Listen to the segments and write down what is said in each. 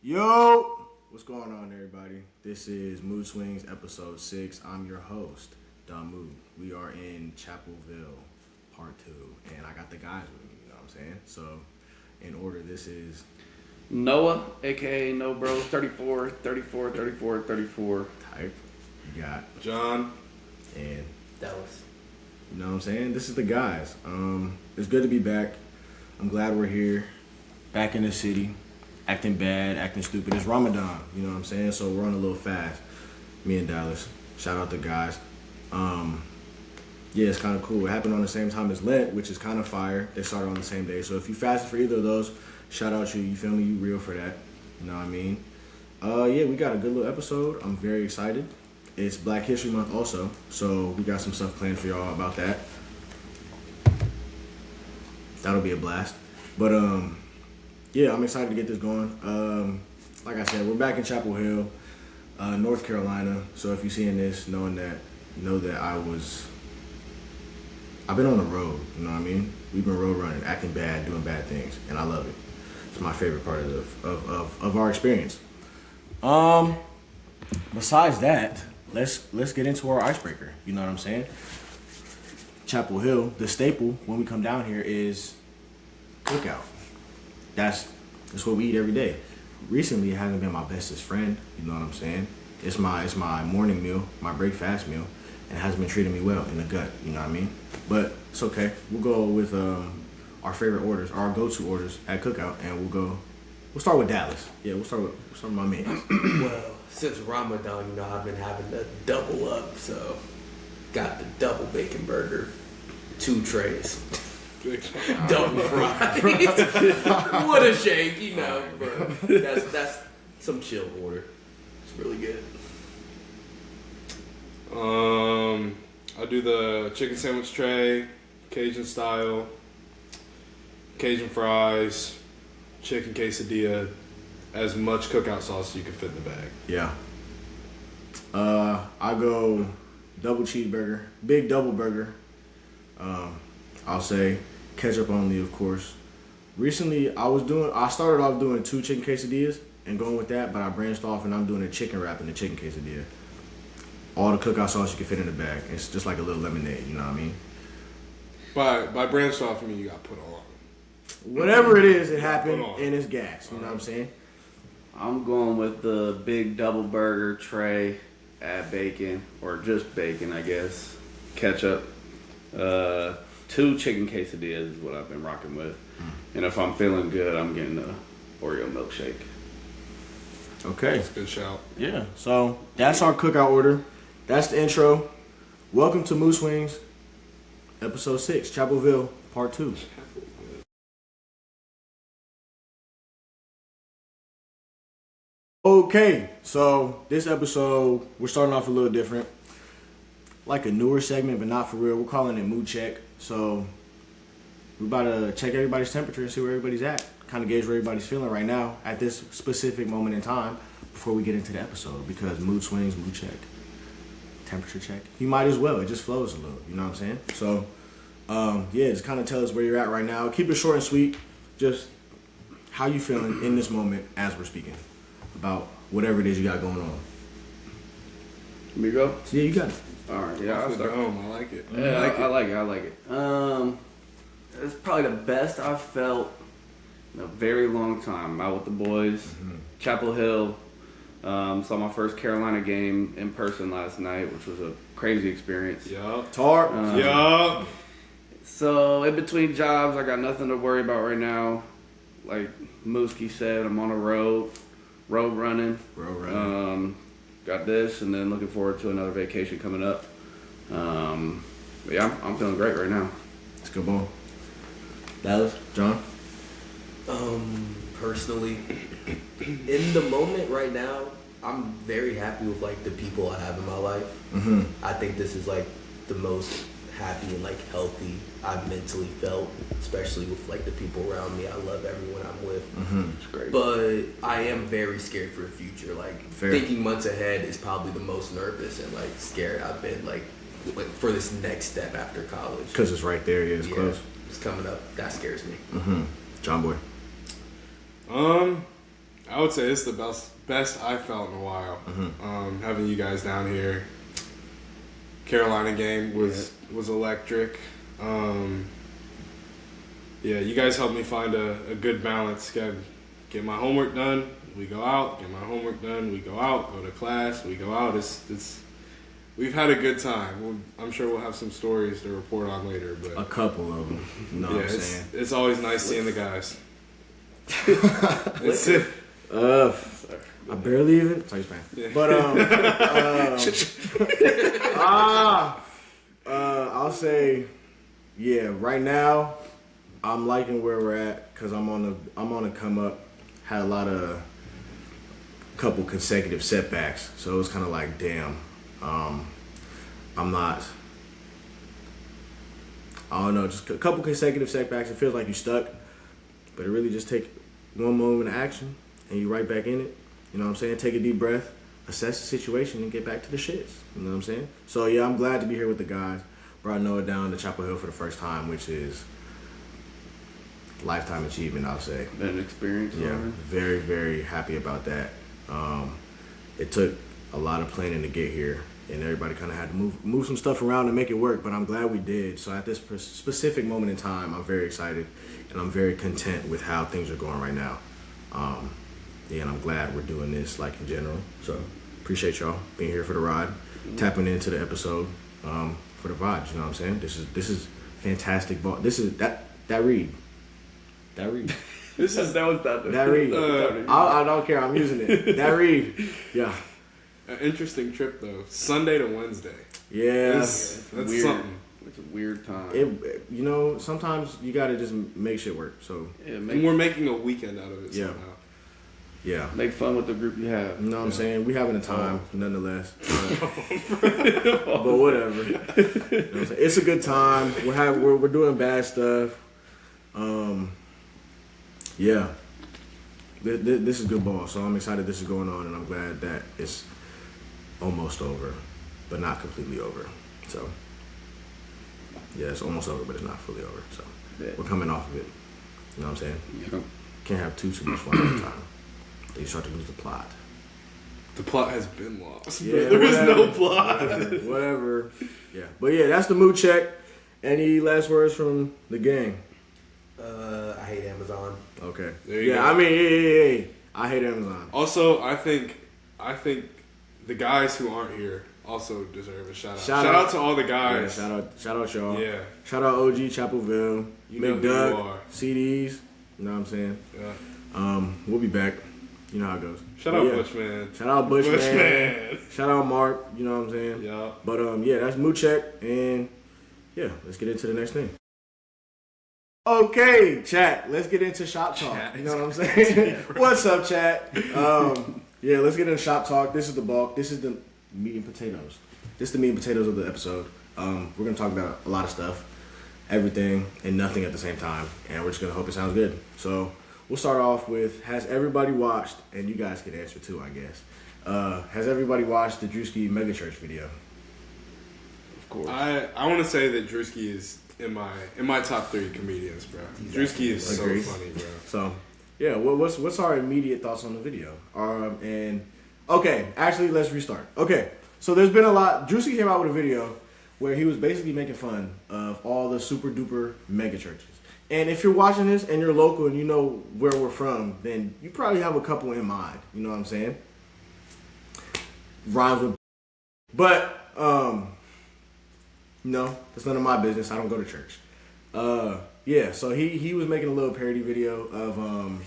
Yo! What's going on, everybody? This is Mood Swings, episode 6. I'm your host, Damu. We are in Chapelville, part 2. And I got the guys with me, you know what I'm saying? So, in order, this is Noah, a.k.a. No Bros, 34. Type. You got John. and Dallas. you know what I'm saying? This is the guys. It's good to be back. I'm glad we're here. Back in the city. Acting bad, acting stupid. It's Ramadan, you know what I'm saying? So we're on a little fast. Me and Dallas. Shout out the guys. Yeah, it's kind of cool. It happened on the same time as Lent, which is kind of fire. They started on the same day. So if you fasted for either of those, shout out you. You feel me? You real for that. You know what I mean? Yeah, we got a good little episode. I'm very excited. It's Black History Month also. So we got some stuff planned for y'all about that. That'll be a blast. But, yeah, I'm excited to get this going. Like I said, we're back in Chapel Hill, North Carolina. So if you're seeing this, know that I've been on the road. You know what I mean? We've been road running, acting bad, doing bad things, and I love it. It's my favorite part of our experience. Besides that, let's get into our icebreaker. You know what I'm saying? Chapel Hill, the staple when we come down here is cookout. That's what we eat every day. Recently, it hasn't been my bestest friend. You know what I'm saying? It's my morning meal, my breakfast meal, and it hasn't been treating me well in the gut. You know what I mean? But it's okay. We'll go with our favorite orders, our go-to orders at cookout, and we'll start with Dallas. Yeah, we'll start with my man. Well, since Ramadan, I've been having the double up, so got the double bacon burger, 2 trays. Double fries. What a shake, but that's some chill order. It's really good. I do the chicken sandwich tray, Cajun style, Cajun fries, chicken quesadilla, as much cookout sauce as you can fit in the bag. Yeah. I go double cheeseburger, big double burger. I'll say ketchup only, of course. Recently, I started off doing 2 chicken quesadillas and going with that, but I branched off and I'm doing a chicken wrap in the chicken quesadilla. All the cookout sauce you can fit in the bag. It's just like a little lemonade, you know what I mean? By branched off, I mean you got put on. Whatever it is, it happened and it's gas. You know what I'm saying? I'm going with the big double burger tray, add bacon, or just bacon, I guess. Ketchup. 2 chicken quesadillas is what I've been rocking with. And if I'm feeling good, I'm getting the Oreo milkshake. Okay. That's a good shout. Yeah. So that's our cookout order. That's the intro. Welcome to Moose Swings, episode 6, Chapelville, part 2. Okay, so this episode, we're starting off a little different. Like a newer segment, but not for real. We're calling it Mood Check. So we're about to check everybody's temperature and see where everybody's at. Kind of gauge where everybody's feeling right now at this specific moment in time before we get into the episode. Because mood swings, mood check, temperature check. You might as well. It just flows a little. You know what I'm saying? So, yeah, just kind of tell us where you're at right now. Keep it short and sweet. Just how you feeling in this moment as we're speaking about whatever it is you got going on. Me go? Yeah, you got it. All right, yeah, I'll start. I like it. Yeah, I like it. It's probably the best I've felt in a very long time. Out with the boys, Chapel Hill. Saw my first Carolina game in person last night, which was a crazy experience. Yup. Tar. Yup. So in between jobs, I got nothing to worry about right now. Like Mooski said, I'm on a road running. Got this, and then looking forward to another vacation coming up. Yeah, I'm feeling great right now. Let's go, boom. Dallas, John. Personally, in the moment right now, I'm very happy with like the people I have in my life. Mm-hmm. I think this is like the most happy and like healthy I've mentally felt, especially with like the people around me. I love everyone I'm with. Mm-hmm. It's great. But I am very scared for the future. Like thinking months ahead is probably the most nervous and like scared I've been like for this next step after college. Because it's right there. Yeah, it's close. It's coming up. That scares me. Mm-hmm. John Boy. I would say it's the best I've felt in a while. Having you guys down here. Carolina game was electric. Yeah, you guys helped me find a good balance. Get my homework done, we go out. Get my homework done, we go out. Go to class, we go out. We've had a good time. I'm sure we'll have some stories to report on later. But A couple of them. You know what I'm saying? It's always nice seeing the guys. It's it. I barely even. Sorry, Spain. Yeah. But I'll say, yeah. Right now, I'm liking where we're at because I'm on a come up. Had a couple consecutive setbacks, so it was kind of like, damn. I'm not. I don't know. Just a couple consecutive setbacks. It feels like you stuck, but it really just take one moment of action and you right back in it. You know what I'm saying? Take a deep breath, assess the situation, and get back to the shits. You know what I'm saying? So, yeah, I'm glad to be here with the guys. Brought Noah down to Chapel Hill for the first time, which is lifetime achievement, I'll say. Been an experience. Yeah, already. very, very happy about that. It took a lot of planning to get here, and everybody kind of had to move some stuff around to make it work, but I'm glad we did. So at this specific moment in time, I'm very excited, and I'm very content with how things are going right now. Yeah, and I'm glad we're doing this, like, in general. So appreciate y'all being here for the ride, tapping into the episode for the vibes. You know what I'm saying? This is fantastic ball. This is that read. That read. That read. I don't care. I'm using it. That read. Yeah. An interesting trip though. Sunday to Wednesday. Yeah. That's weird. something. It's a weird time. You know, sometimes you gotta just make shit work. So And we're making a weekend out of it Yeah. somehow. yeah. Make fun with the group you have. You know what I'm saying? We having a time, nonetheless. But whatever. You know what I'm saying? It's a good time. We're doing bad stuff. Yeah. This is good ball. So I'm excited this is going on, and I'm glad that it's almost over, but not completely over. So yeah, it's almost over, but it's not fully over. So Yeah. we're coming off of it. You know what I'm saying? Yeah. Can't have too much fun at a time. Then you start to lose the plot. The plot has been lost. Yeah, There was no whatever. plot. Whatever. Yeah. But yeah, that's the mood check. Any last words from the gang? I hate Amazon. Okay. There you yeah, go. I mean, yeah. I hate Amazon. Also, I think the guys who aren't here also deserve a shout out. Shout Shout out. out to all the Yeah, guys. shout out y'all. Yeah. Shout out OG Chapelville, You know who McDuck, you are. CDs. You know what I'm saying? Yeah. We'll be back. You know how it goes. Shout But out yeah. Bushman. Shout out Bushman. Bushman. Shout out Mark. You know what I'm saying? Yeah. But yeah, that's mood check, and yeah, let's get into the next thing. Okay, chat. Let's get into shop talk. Chat You know what I'm saying? What's up, chat? Yeah, let's get into shop talk. This is the bulk. This is the meat and potatoes. This is the meat and potatoes of the episode. We're gonna talk about a lot of stuff, everything and nothing at the same time, and we're just gonna hope it sounds good. So we'll start off with: has everybody watched? And you guys can answer too, I guess. Has everybody watched the Drewski Megachurch video? Of course. I want to say that Drewski is in my top 3 comedians, bro. Drewski is so Agreed. funny, bro. So, yeah, what's our immediate thoughts on the video? And okay, actually, let's restart. Okay, so there's been a lot. Drewski came out with a video where he was basically making fun of all the super duper mega churches. And if you're watching this and you're local and you know where we're from, then you probably have a couple in mind. You know what I'm saying? Rhymes with, but no, that's none of my business. I don't go to church. Yeah, so he was making a little parody video of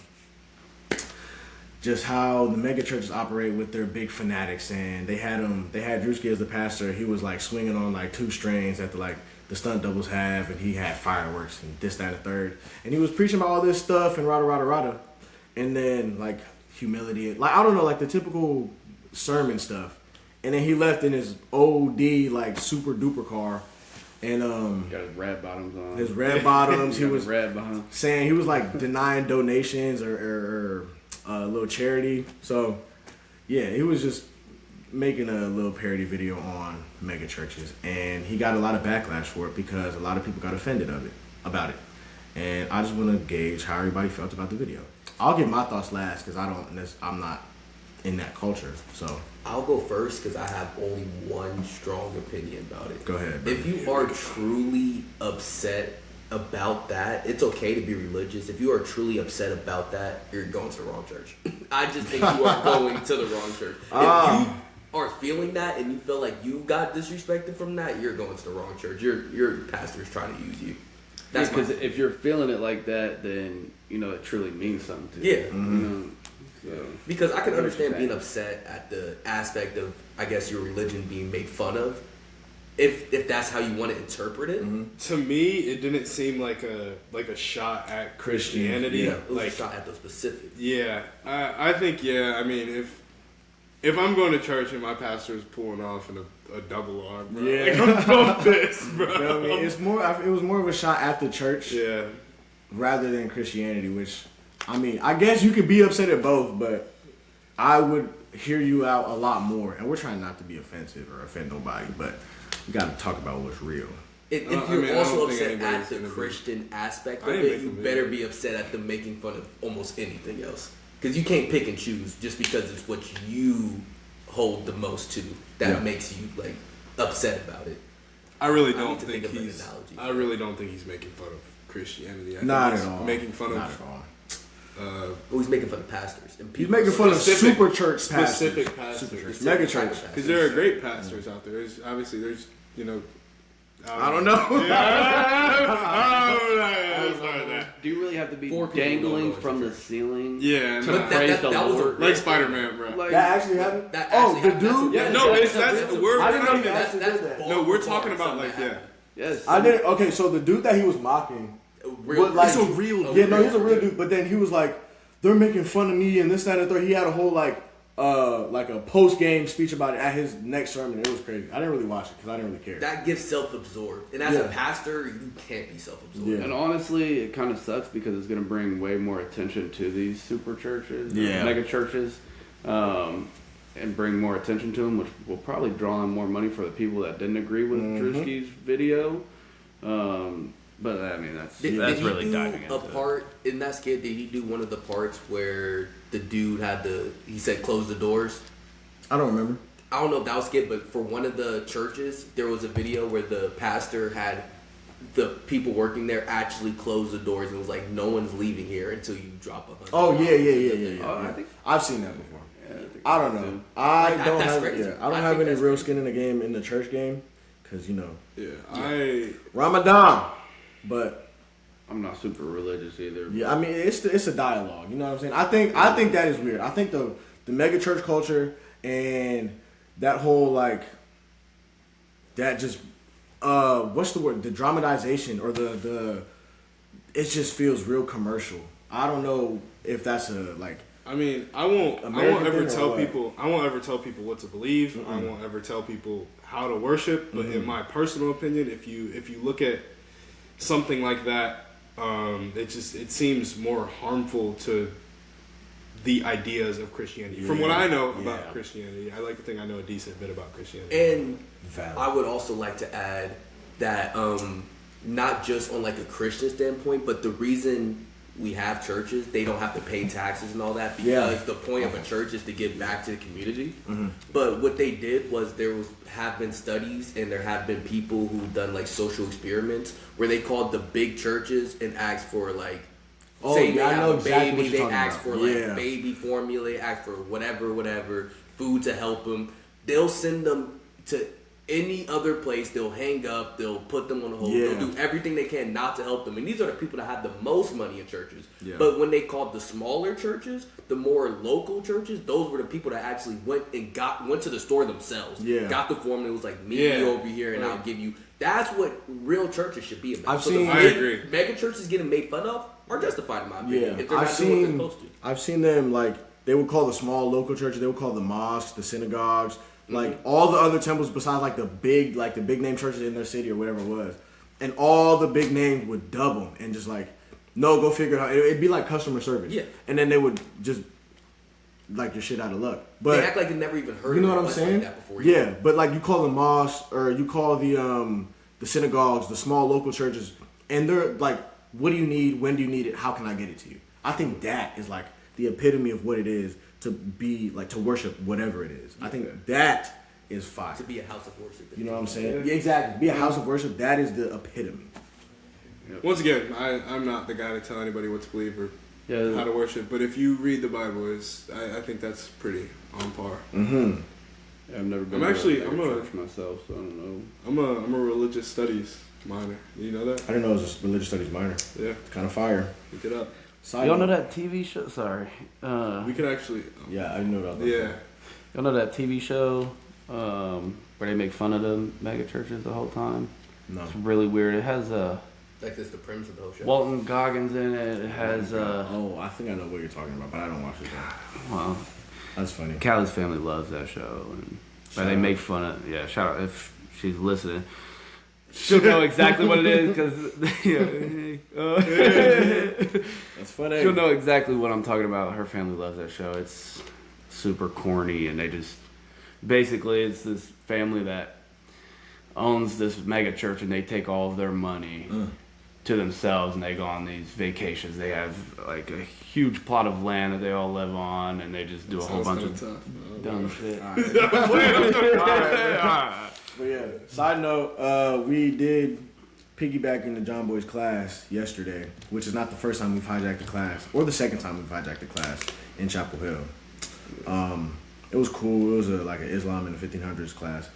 just how the mega churches operate with their big fanatics, and they had Drewski as the pastor. He was like swinging on like 2 strings that the stunt doubles have, and he had fireworks and this, that, and the third, and he was preaching about all this stuff and rada, and then like humility, like I don't know, like the typical sermon stuff, and then he left in his OD like super duper car. And Got his red bottoms on. his red bottoms, he Got was his red bottoms. saying he was like denying donations or a little charity. So yeah, he was just making a little parody video on mega churches, and he got a lot of backlash for it because a lot of people got offended about it. And I just want to gauge how everybody felt about the video. I'll give my thoughts last because I'm not in that culture. So I'll go first because I have only one strong opinion about it. go ahead. If you are truly upset about that, it's okay to be religious. If you are truly upset about that, you're going to the wrong church. I just think you are going to the wrong church. If you are feeling that and you feel like you got disrespected from that, you're going to the wrong church. Your pastor's trying to use you. That's because if you're feeling it like that, then it truly means something to Yeah. you. Mm-hmm. So, Because I can understand being upset at the aspect of, I guess, your religion being made fun of, if that's how you want to interpret it. Mm-hmm. To me, it didn't seem like a shot at Christianity. Yeah. It was a shot at the specific. Yeah, I think I mean, if I'm going to church and my pastor's pulling off in a double arm, bro, Yeah. like, I'm pissed, bro. You know what I mean? It was more of a shot at the church Yeah, rather than Christianity, which, I mean, I guess you could be upset at both, but I would hear you out a lot more. And we're trying not to be offensive or offend nobody, but we got to talk about what's real. If I you're mean, I also don't think upset anybody's at the gonna be- Christian aspect I of ain't it, making you a better video. be upset at them making fun of almost anything else. Because you can't pick and choose just because it's what you hold the most to that Yeah. makes you like upset about it. I really I don't need to think think of an he's. analogy. I really don't think he's making fun of Christianity. I Not think at he's all. Making fun Not of. at all. But he's making fun of pastors and He's people. making fun of Specific- super church pastors. specific pastors. Super church. Specific Mega type of church. pastor. Because there are great pastors out there. There's I don't know. do you really have to be Four people dangling go to from the church. ceiling? Yeah, to no. praise the that was a Lord. Like Spider-Man, bro. Like, That actually happened? That Oh, actually the happened. dude? Yeah, no, it's that's we're I didn't know not he even- actually did that. No, we're talking Something about like happened. yes, I didn't. Okay, so the dude that he was mocking, Real, What, like- He's a real yeah, no, he's a real dude. But then he was like, they're making fun of me and this, that, and the third. He had a whole like a post game speech about it at his next sermon. It was crazy. I didn't really watch it because I didn't really care. that gets self-absorbed, and as a Yeah. pastor, you can't be self-absorbed. Yeah. And honestly, it kind of sucks because it's going to bring way more attention to these super churches, Yeah. mega churches, and bring more attention to them, which will probably draw in more money for the people that didn't agree with Drewski's video. But I mean, that's Did That's he really do diving a into it. part in that skit? Did he do one of the parts where the dude he said close the doors? I don't remember. I don't know if that was skit, but for one of the churches, there was a video where the pastor had the people working there actually close the doors and was like, "No one's leaving here until you drop $100." Oh yeah. Oh, I think- I've seen that before. yeah, I think I don't so, know. too. I Like, don't that's have. crazy. Yeah, I don't I have think any that's real crazy. skin in the game in the church game because I Ramadan. But I'm not super religious either. yeah, I mean it's a dialogue. You know what I'm saying? I think that is weird. I think the mega church culture and that whole like that just what's the word? The dramatization or the it just feels real commercial. I don't know if that's a like. I mean, I won't American ever thing or tell what? people. I won't ever tell people what to believe. I won't ever tell people how to worship. But in my personal opinion, if you look at something like that, it seems more harmful to the ideas of Christianity. From what I know about Yeah. Christianity, I like to think I know a decent bit about Christianity. And Valid. I would also like to add that not just on like a Christian standpoint, but the reason we have churches, they don't have to pay taxes and all that because Yeah. the point of a church is to give back to the community. But what they did was have been studies and there have been people who've done like social experiments where they called the big churches and asked for like Oh, say yeah, I they know have a exactly baby, what you're they talking ask about. for like Yeah. baby formula, they ask for whatever, food to help them. They'll send them to any other place. They'll hang up. They'll put them on hold. Yeah. They'll do everything they can not to help them. And these are the people that have the most money in churches. Yeah. But when they called the smaller churches, the more local churches, those were the people that actually went to the store themselves. Yeah. Got the form and it was like, meet Yeah. me over here and Right. I'll give you. That's what real churches should be about. I've so seen- the I big agree. mega churches getting made fun of are justified in my opinion. Yeah, If they're I've not doing what they're seen supposed to. I've seen them like they would call the small local churches. They would call the mosques, the synagogues, like all the other temples besides like the big name churches in their city or whatever it was, and all the big names would dub them and just like, no, go figure it out. It'd be like customer service. Yeah. and then they would just like your shit out of luck. But They act like they never even heard you know of what I'm it saying? like that before. Yeah, but like you call the mosques or you call the synagogues, the small local churches, and they're like, what do you need? When do you need it? How can I get it to you? I think that is like the epitome of what it is to be like to worship whatever it is. I think that is fire. To be a house of worship. You know what I'm saying? Yeah, exactly. Be a house of worship. That is the epitome. Once again, I'm not the guy to tell anybody what to believe or how to worship. But if you read the Bible, I think that's pretty on par. Mm-hmm. I've never been. I'm to a a church myself, so I don't know. I'm a religious studies minor. You know that? I didn't know it was a religious studies minor. Yeah. It's kind of fire. Look it up. Y'all know that TV show? Sorry. We could actually. Yeah, I didn't know that. Yeah. Y'all know that TV show where they make fun of the mega churches the whole time? No. It's really weird. It has Like that's the premise of the whole show. Walton Goggins in it. It has I think I know what you're talking about, but I don't watch it. well, That's funny. Callie's family loves that show, and Shout they out. make fun of. Yeah, shout out if she's listening. She'll know exactly what it is because That's funny. she'll know exactly what I'm talking about. Her family loves that show. It's super corny, and they just basically it's this family that owns this mega church, and they take all of their money to themselves, and they go on these vacations. They have like a huge plot of land that they all live on, and they just do a whole bunch of dumb shit. But yeah, side note, we did piggyback into John Boy's class yesterday, which is not the first time we've hijacked the class, or the second time we've hijacked the class in Chapel Hill. It was cool. It was like an Islam in the 1500s class,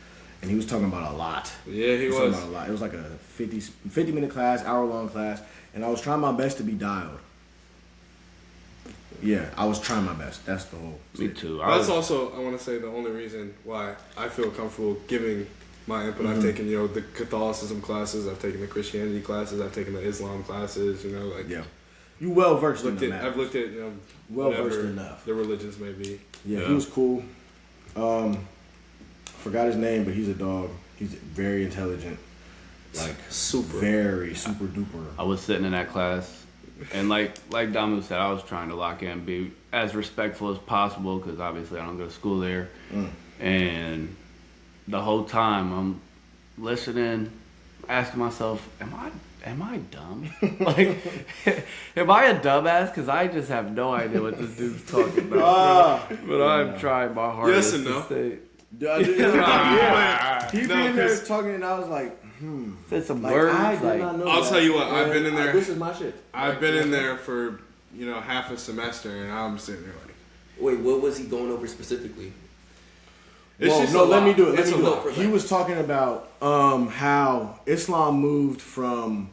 and he was talking about a lot. Yeah, he was. Talking about a lot. It was like a 50-minute class, hour-long class, and I was trying my best to be dialed. Yeah, I was trying my best. That's the whole. Me too. That's also, I want to say, the only reason why I feel comfortable giving my input. I've taken, the Catholicism classes, I've taken the Christianity classes, I've taken the Islam classes, like. Yeah. You well versed in the matters. I've looked at, well versed whatever enough. the religions may be. Yeah, he was cool. Forgot his name, but he's a dog. He's very intelligent. Like Super. Very super duper. I was sitting in that class, and like Damu said, I was trying to lock in, be as respectful as possible, because obviously I don't go to school there. And the whole time I'm listening, asking myself, am I dumb? Like, am I a dumbass? Because I just have no idea what this dude's talking about. But I'm trying my hardest Yes and no. to stay. Yeah. He No, been in there 'cause- talking, and I was like, Said some like, words. I did like, not know I'll that. tell you what, I've And been in there. This is my shit. I've been in there for, half a semester, and I'm sitting there like. Wait, what was he going over specifically? It's Well, just no, a let lot. me do it. Let It's me a do lot. it. He was talking about how Islam moved from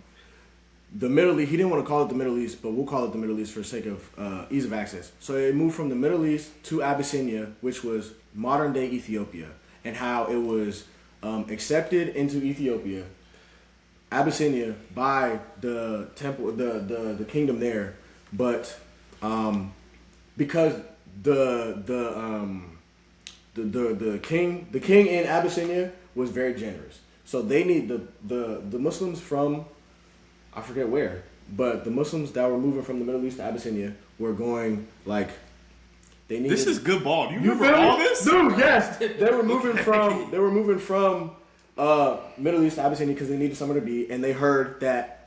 the Middle East. He didn't want to call it the Middle East, but we'll call it the Middle East for the sake of ease of access. So it moved from the Middle East to Abyssinia, which was modern day Ethiopia, and how it was accepted into Ethiopia, Abyssinia, by the temple, the kingdom there, but because the king in Abyssinia was very generous, so they need the Muslims from, I forget where, but the Muslims that were moving from the Middle East to Abyssinia were going like they needed. This is good ball. Do you You remember feel all me? this? Dude, yes. They were moving from Middle East to Abyssinia because they needed somewhere to be, and they heard that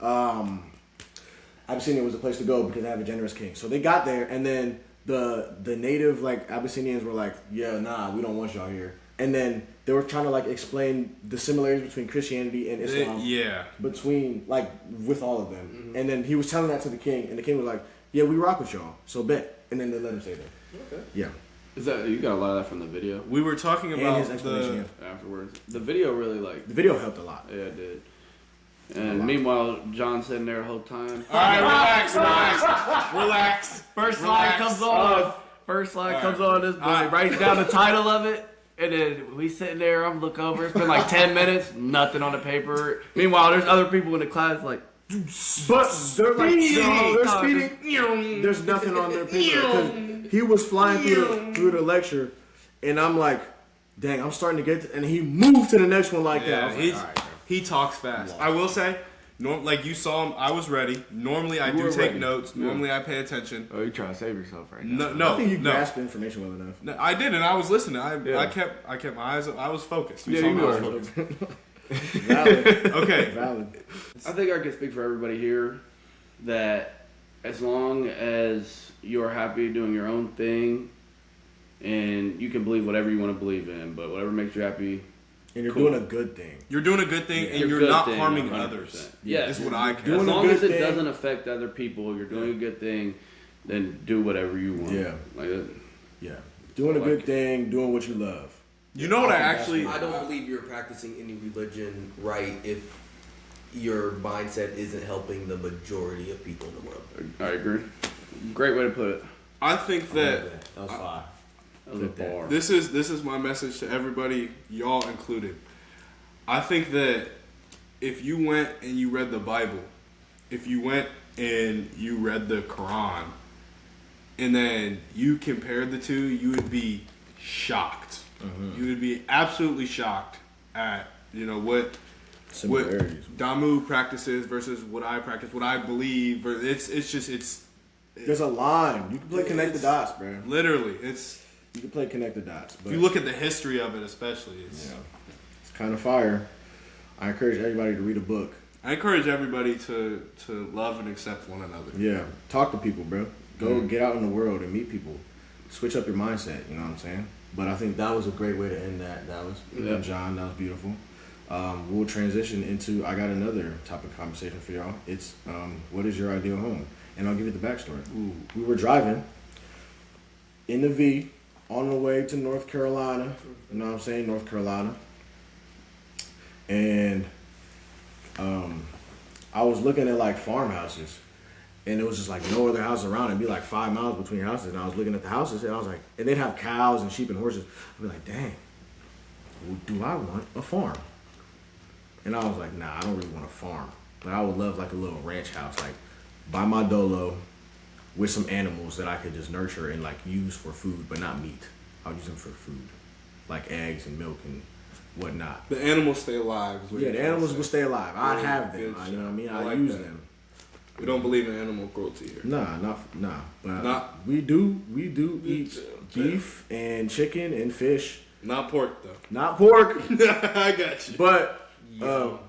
Abyssinia was the place to go because they have a generous king. So they got there, and then the native like Abyssinians were like, yeah, nah, we don't want y'all here. And then they were trying to like explain the similarities between Christianity and Islam. Yeah. Between like with all of them. And then he was telling that to the king, and the king was like, yeah, we rock with y'all, so bet. And then they let him stay there. Okay. Yeah. is that you got a lot of that from the video We were talking And about his explanation. afterwards? The video really The video helped a lot. yeah, it did. And meanwhile, John's sitting there the whole time. All right, relax. First Relax. line comes on. First line comes on. This boy writes down the title of it, and then we sitting there. I'm looking over. It's been like 10 minutes. Nothing on the paper. Meanwhile, there's other people in the class like. But they're like, no, they're speeding. There's nothing on their paper because he was flying through the lecture, and I'm like, dang, I'm starting to get. And he moved to the next one like that. I was like, all right, bro. He talks fast. I will say, like you saw him, I was ready. Normally I do were take ready. notes. Normally I pay attention. Oh, you trying to save yourself right now? No, I think you no. grasped the information well enough. No, I did, and I was listening. I Yeah. kept my eyes. I was focused. Yeah, saw you me, I was were. focused. Valid. Okay. Valid. I think I can speak for everybody here that as long as you're happy doing your own thing, and you can believe whatever you want to believe in, but whatever makes you happy. And you're Cool. doing a good thing. You're doing a good thing, and You're you're good not thing, harming 100%. others. Yeah. Is what I care. Doing As a long good as it thing. doesn't affect other people, you're doing a good thing, then do whatever you want. Yeah. Like that. Yeah. Doing a good Like- thing, doing what you love. You know what I I think actually? I don't believe you're practicing any religion right if your mindset isn't helping the majority of people in the world. I agree. Great way to put it. I think that That was fire. That was a bar. this is my message to everybody, y'all included. I think that if you went and you read the Bible, if you went and you read the Quran, and then you compared the two, you would be shocked. You would be absolutely shocked at what Similarities. Damu practices versus what I practice, what I believe. It's There's a line. You can play connect the dots, bro. literally You can play connect the dots. But if you look at the history of it, especially, it's. yeah, it's kind of fire. I encourage everybody to read a book. I encourage everybody to love and accept one another. Yeah, talk to people, bro. Go get out in the world and meet people. Switch up your mindset. You know what I'm saying? But I think that was a great way to end that. That was John. That was beautiful. We'll transition into. I got another topic of conversation for y'all. It's what is your ideal home? And I'll give you the backstory. We were driving in the V on the way to North Carolina. You know what I'm saying? North Carolina. And I was looking at like farmhouses, and it was just like no other house around. It'd be like 5 miles between houses, and I was looking at the houses, and I was like, and they'd have cows and sheep and horses. I'd be like, dang, well, do I want a farm? And I was like, nah, I don't really want a farm, but I would love like a little ranch house, like by my dolo, with some animals that I could just nurture and like use for food, but not meat. I would use them for food, like eggs and milk and whatnot. The animals stay alive. is what Yeah, you're the trying to animals say. will stay alive. I'd Good- have them. good You know what I mean? shot. I I'd like use that. them. We don't believe in animal cruelty here. Nah. But Not- we do eat beef and chicken and fish. Not pork though. Not pork, I got you. but all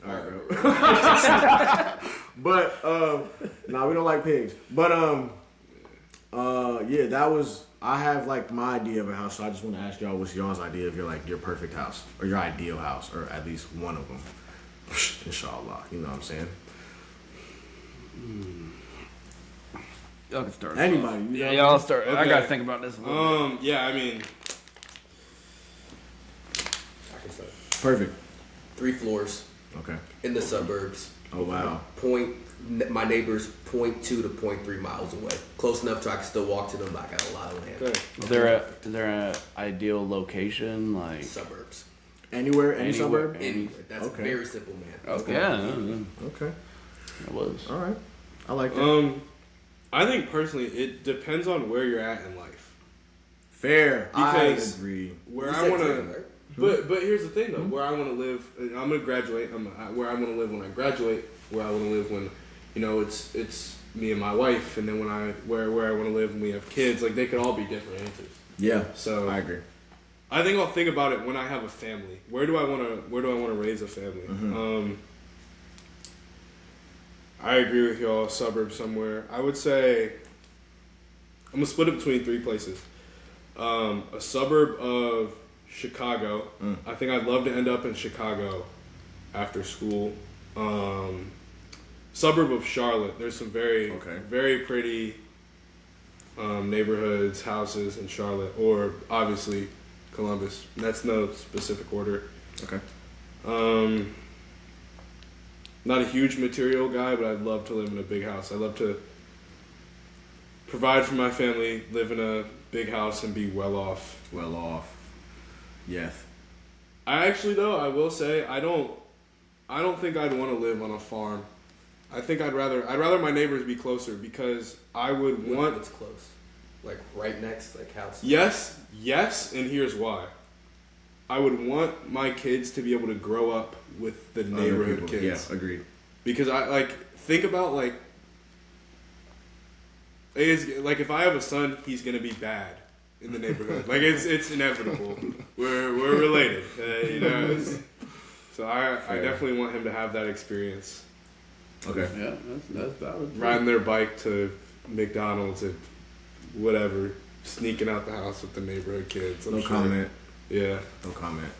right, bro. But nah, we don't like pigs. But yeah, that was. I have like my idea of a house, so I just want to ask y'all, what's y'all's idea of your perfect house or your ideal house, or at least one of them. Inshallah, you know what I'm saying. Y'all can start. Anybody? you Yeah, know? y'all start. I Okay. gotta think about this a little bit. Yeah, I mean, I can say Perfect. 3 floors Okay. in the suburbs. Oh wow. My neighbors 0.2 to 0.3 miles away. Close enough so I can still walk to them, but I got a lot of land. okay. Is there an ideal location like? Suburbs. Anywhere, any Anywhere. suburb. Anywhere. That's Okay. very simple, man. Okay. Yeah, Okay. it was. All right. I like that. I think personally, it depends on where you're at in life. Fair. I Because- agree. Where You I said want Korea, to. right? But here's the thing though, where I want to live, I'm gonna graduate. Where I want to live when I graduate. Where I want to live when, it's me and my wife, and then where I want to live when we have kids. Like they could all be different answers. Yeah. So I agree. I think I'll think about it when I have a family. Where do I want to raise a family? I agree with y'all. A suburb somewhere. I would say I'm gonna split it between 3 places. A suburb of Chicago. I think I'd love to end up in Chicago after school. Suburb of Charlotte. There's some very very pretty neighborhoods, houses in Charlotte, or obviously Columbus. That's no specific order. Okay. Not a huge material guy, but I'd love to live in a big house. I'd love to provide for my family, live in a big house, and be well off. Well off. Yes. I actually, though, I will say I don't think I'd want to live on a farm. I think I'd rather my neighbors be closer because I would want. It's close. Like right next, like house. Yes, and here's why. I would want my kids to be able to grow up with the neighborhood kids. Yeah, agreed. Because I think about if I have a son, he's gonna be bad in the neighborhood. It's inevitable. We're related, so I definitely want him to have that experience. Okay. Yeah, that's valid. Riding their bike to McDonald's and whatever, sneaking out the house with the neighborhood kids. I'm No sure. comment. Yeah. No comment.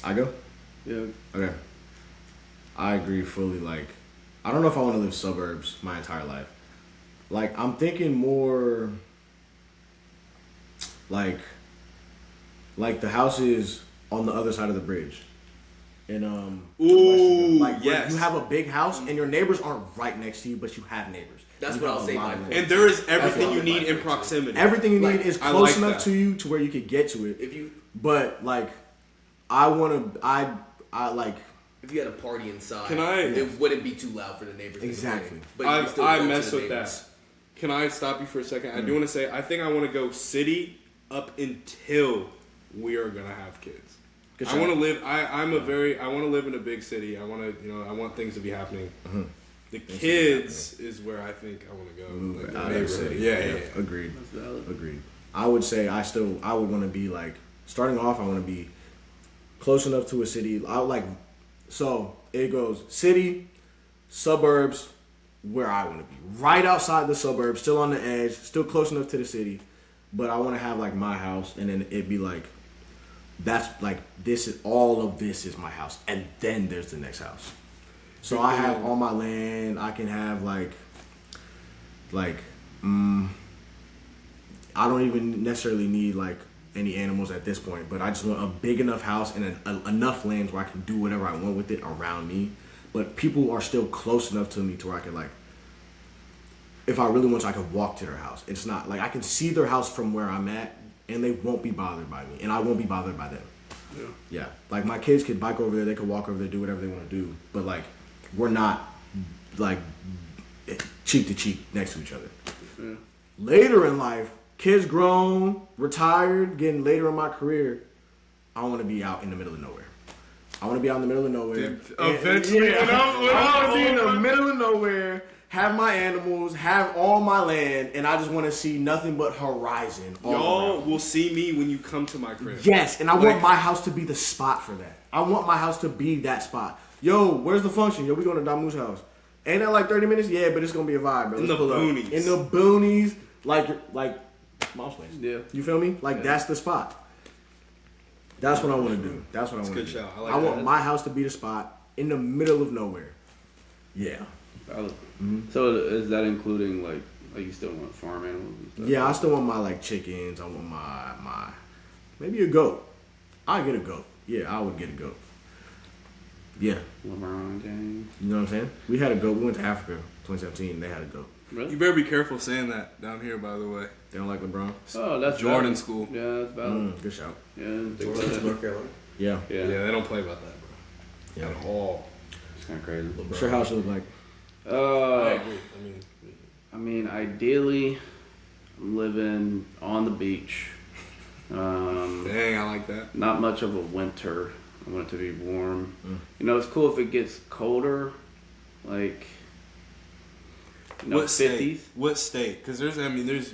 I go? Yeah. Okay. I agree fully. Like, I don't know if I want to live suburbs my entire life. Like, I'm thinking more like the houses on the other side of the bridge. And Ooh, like where yes. you have a big house and your neighbors aren't right next to you, but you have neighbors. That's You what have I'll a say. lot My of point. neighbors. And there is That's everything what you I'm need like in too. proximity. Everything you Like, need is I close like enough that. to you to where you could get to it. If you But like, I like if you had a party inside, Can I- it wouldn't be too loud for the neighbors. Exactly. To complain. But you can still I go to mess the with neighbors. that. Can I stop you for a second? I do want to say I think I want to go city up until we are gonna have kids. Good I shot. want to live. I want to live in a big city. I want to. I want things to be happening. The kids is where I think I want to go. move Like, the out of the neighborhood. city. Yeah. Agreed. That's valid. Agreed. I would say I would want to be like starting off. I want to be close enough to a city. I would like so it goes city, suburbs, where I want to be. Right outside the suburbs, still on the edge, still close enough to the city, but I want to have like my house, and then it'd be like that's like this is all of this is my house, and then there's the next house. So I have all my land. I can have like I don't even necessarily need like any animals at this point, but I just want a big enough house and enough land where I can do whatever I want with it around me. But people are still close enough to me to where I can like, if I really want to, I can walk to their house. It's not like I can see their house from where I'm at, and they won't be bothered by me, and I won't be bothered by them. Yeah. Like my kids could bike over there, they could walk over there, do whatever they want to do, but like we're not like cheek to cheek next to each other. Yeah. Later in life, kids grown, retired, getting later in my career, I want to be out in the middle of nowhere. I want to be out in the middle of nowhere. Eventually, I want to be in the middle of nowhere, have my animals, have all my land, and I just want to see nothing but horizon. all y'all around. will see me when you come to my crib. Yes, and I Like- want my house to be the spot for that. I want my house to be that spot. Yo, where's the function? Yo, we going to Damu's house. Ain't that like 30 minutes? Yeah, but it's going to be a vibe, bro. In Let's the pull up. boonies. In the boonies. Like mom's place. Yeah. You feel me? Like, Yeah. that's the spot. That's what I want to do. That's what I want to good do. shout. I like I want that. my house to be the spot in the middle of nowhere. Yeah. Valid. Mm-hmm. So is that including like you still want farm animals and stuff? Yeah, I still want my, like, chickens. I want my maybe a goat. I'd get a goat. Yeah, I would get a goat. Yeah. LeBron James. You know what I'm saying? We had a goat. We went to Africa 2017. They had a goat. Really? You better be careful saying that down here, by the way. They don't like LeBron? Oh, that's Jordan valid. school. Yeah, that's valid. Good shout. Yeah, think about Jordan's that. North Carolina. Yeah. Yeah, Yeah, they don't play about that, bro. Yeah. At all. it's kind of crazy. What's your house look like? I Uh, agree. I mean, ideally, I'm living on the beach. Dang, I like that. Not much of a winter. I want it to be warm. You know, it's cool if it gets colder, like What 50s. state? What state? Because there's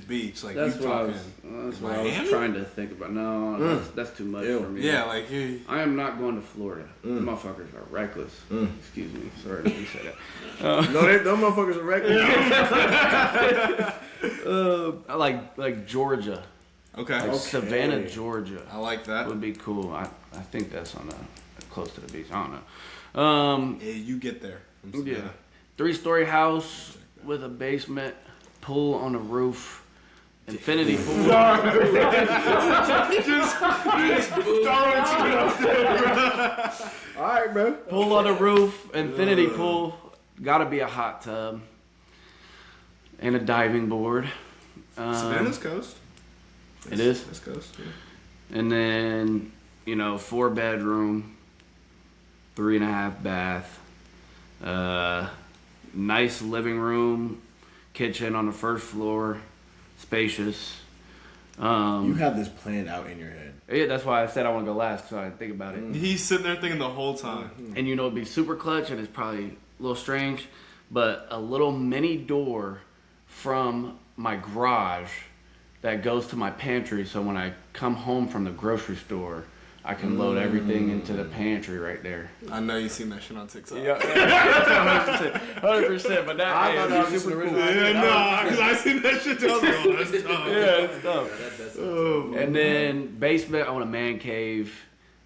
beach. Like That's you what I talking. was. That's what I was Miami? trying to think about. No, that's too much Ew. for me. Yeah, like you. I am not going to Florida. Them motherfuckers are reckless. Excuse me. Sorry that you said that. No, them motherfuckers are regular. I like Georgia. Okay. Like Savannah, Georgia. I like that. Would be cool. I think that's on close to the beach. I don't know. Yeah, you get there. From Yeah. Savannah. 3-story house with a basement, pool on the roof, infinity pool. All right, bro. Pool on the roof, infinity pool. Gotta be a hot tub. And a diving board. Savannah's coast. It is. That's coast. Yeah. And then, 4-bedroom, 3.5 bath. Nice living room, kitchen on the first floor, spacious. You have this planned out in your head. Yeah, that's why I said I want to go last, so I think about it. He's sitting there thinking the whole time. And it'd be super clutch, and it's probably a little strange, but a little mini door from my garage that goes to my pantry. So when I come home from the grocery store, I can load everything into the pantry right there. I know you seen that shit on TikTok. Yeah, 100%. But that I thought that was just an original idea. because I seen that shit too. That's tough. Yeah, it's tough. That's And then basement, I want a man cave,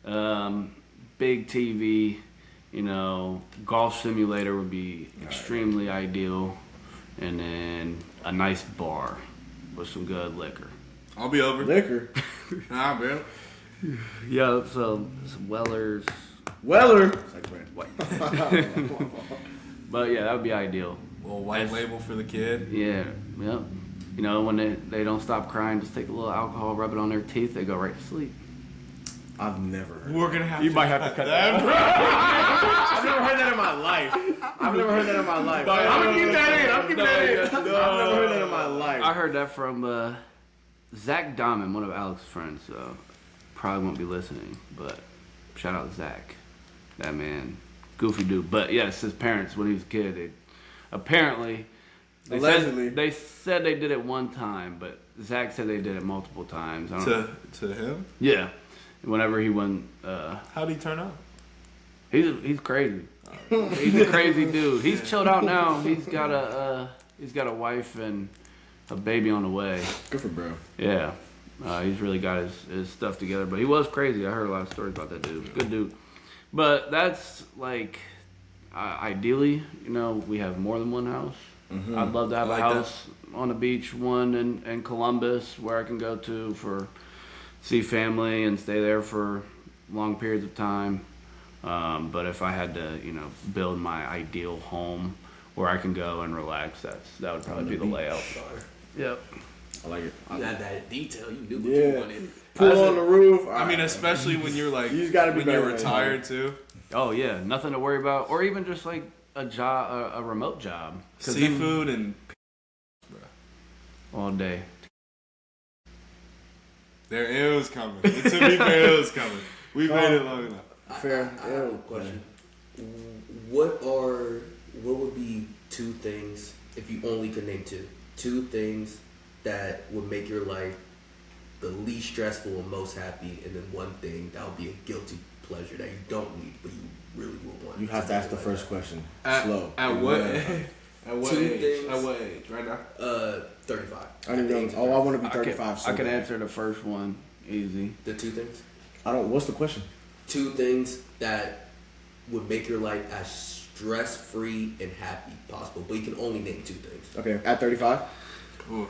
big TV, golf simulator would be extremely ideal, and then a nice bar with some good liquor. I'll be over. Liquor. Nah, bro. Yeah, so some Wellers. Weller. It's like bread. But yeah, that would be ideal. Little white label for the kid. Yeah, yep. When they don't stop crying, just take a little alcohol, rub it on their teeth, they go right to sleep. I've never heard. We're gonna have. You might have to cut that. I've never heard that in my life. I'm gonna keep that in. I've never heard that in my life. I heard that from Zach Diamond, one of Alex's friends. So probably won't be listening, but shout out Zach. That man, goofy dude. But yes, his parents when he was a kid, Allegedly. They said they did it one time, but Zach said they did it multiple times. I don't To him? Yeah. Whenever he went, How'd he turn out? he's crazy. He's a crazy dude. He's chilled out now. He's got a wife and a baby on the way. Good for bro. Yeah. He's really got his stuff together. But he was crazy. I heard a lot of stories about that dude. Good dude. But that's like, ideally, we have more than one house. Mm-hmm. I'd love to have I a like house on the beach, one in Columbus, where I can go to for see family and stay there for long periods of time. But if I had to, build my ideal home where I can go and relax, that would probably be the layout. Yep. I like it. You had that detail. You knew what Yeah. you wanted. Pool on the roof. I mean, especially when you're like, You just gotta be when you're better than retired too. Oh yeah, nothing to worry about, or even just like a job, a remote job. 'Cause then Seafood and all day. there it was coming. To be fair, it was coming. We made it long enough. fair. I have a question. What would be two things if you only could name two? Two things that would make your life the least stressful and most happy, and then one thing that would be a guilty pleasure that you don't need but you really would want. You have to ask the first question. Slow. At what? At what Two age? things. At what age? Right now? 35. I don't even know. Oh, I want to be 35. I can answer the first one easy. The two things. What's the question? Two things that would make your life as stress-free and happy possible, but you can only name two things. Okay, at 35. Oof.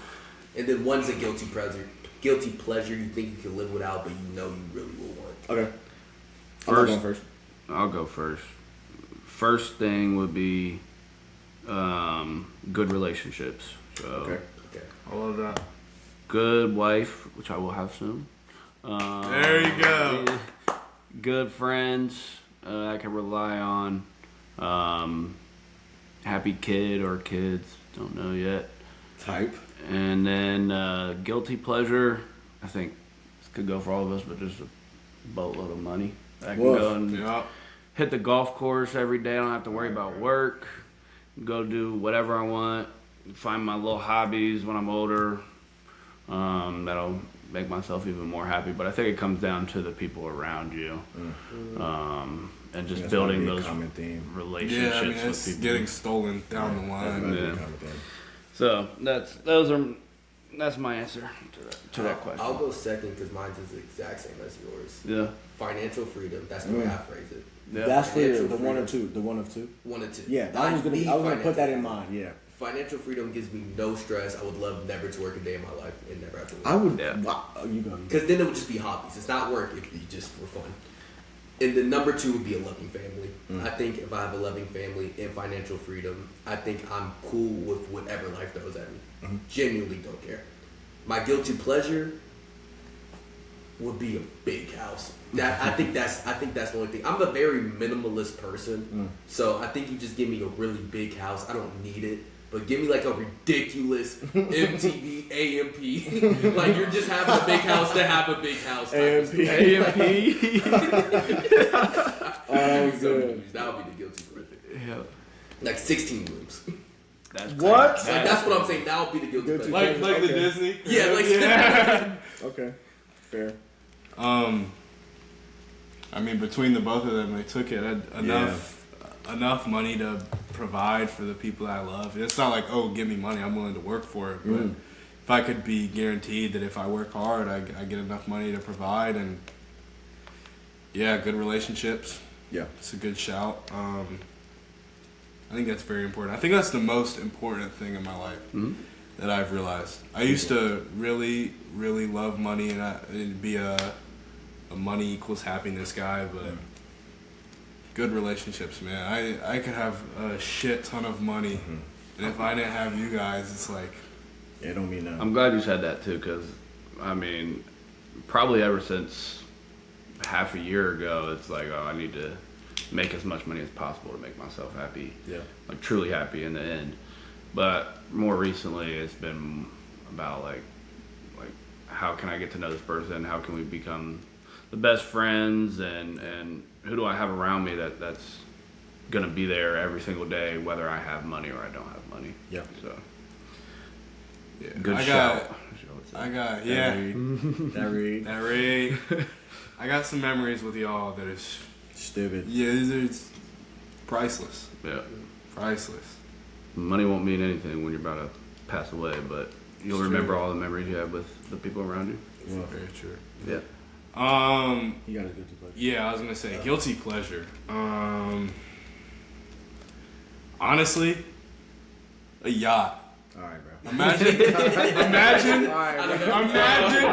And then one's a guilty pleasure. Guilty pleasure you think you can live without, but you really will want. Okay. I'm not going first. I'll go first. First thing would be good relationships. So Okay. Okay. I love that. good wife, which I will have soon. There you go. Good friends I can rely on. Happy kid or kids, don't know yet. Type. And then guilty pleasure, I think this could go for all of us, but just a boatload of money. I can Woof. go and Yeah. hit the golf course every day. I don't have to worry about work. Go do whatever I want. Find my little hobbies when I'm older. That'll make myself even more happy. But I think it comes down to the people around you, and just That's building probably a those common theme. relationships Yeah, I mean, with it's people. getting stolen down the That's line. probably a Yeah. common theme. So that's my answer to that question. I'll go second because mine's is the exact same as yours. Yeah. Financial freedom. That's the way I phrase it. Yeah. That's for Financial the one or freedom. two. The one of two. One and two. Yeah, I was need gonna put that in financial mind. Yeah. Financial freedom gives me no stress. I would love never to work a day in my life and never have to work. I would. Yeah. Wow, you go. Because then it would just be hobbies. It's not work if you just for fun. And the number two would be a loving family. I think if I have a loving family and financial freedom, I think I'm cool with whatever life throws at me. Genuinely don't care. My guilty pleasure would be a big house. That I think that's the only thing. I'm a very minimalist person, so I think you just give me a really big house. I don't need it. But give me like a ridiculous MTV AMP. Like you're just having a big house to have a big house. type of stuff. AMP. Oh, that was good. That would be the guilty pleasure. Yeah. Like 16 rooms. That's What? crazy. Like that's what I'm saying. That would be the guilty Guilty pleasure. Like the Okay. Disney. Yeah, like yeah. Okay. Fair. I mean, between the both of them, they took it enough money to provide for the people that I love. It's not like, oh, give me money, I'm willing to work for it. But if I could be guaranteed that if I work hard, I get enough money to provide, and yeah, good relationships. Yeah, it's a good shout. I think that's very important. I think that's the most important thing in my life that I've realized. I used to really, really love money and be a money equals happiness guy, but good relationships, man. I could have a shit ton of money, and if I didn't have you guys, it's like... It don't mean nothing. I'm glad you said that too, because, I mean, probably ever since half a year ago, it's like, oh, I need to make as much money as possible to make myself happy. Yeah. Like, truly happy in the end. But more recently, it's been about, like how can I get to know this person? How can we become the best friends? And who do I have around me that's going to be there every single day, whether I have money or I don't have money? Yeah. So, Yeah. good I shout. That read. I got some memories with y'all that is Stupid. Yeah, it's priceless. Yeah. Priceless. Money won't mean anything when you're about to pass away, but you'll It's remember true. all the memories you have with the people around you. Well, Very true. Yeah. you got a guilty pleasure. Yeah, I was gonna say guilty pleasure. Honestly, a yacht. All right, bro. Imagine, All right, bro. imagine,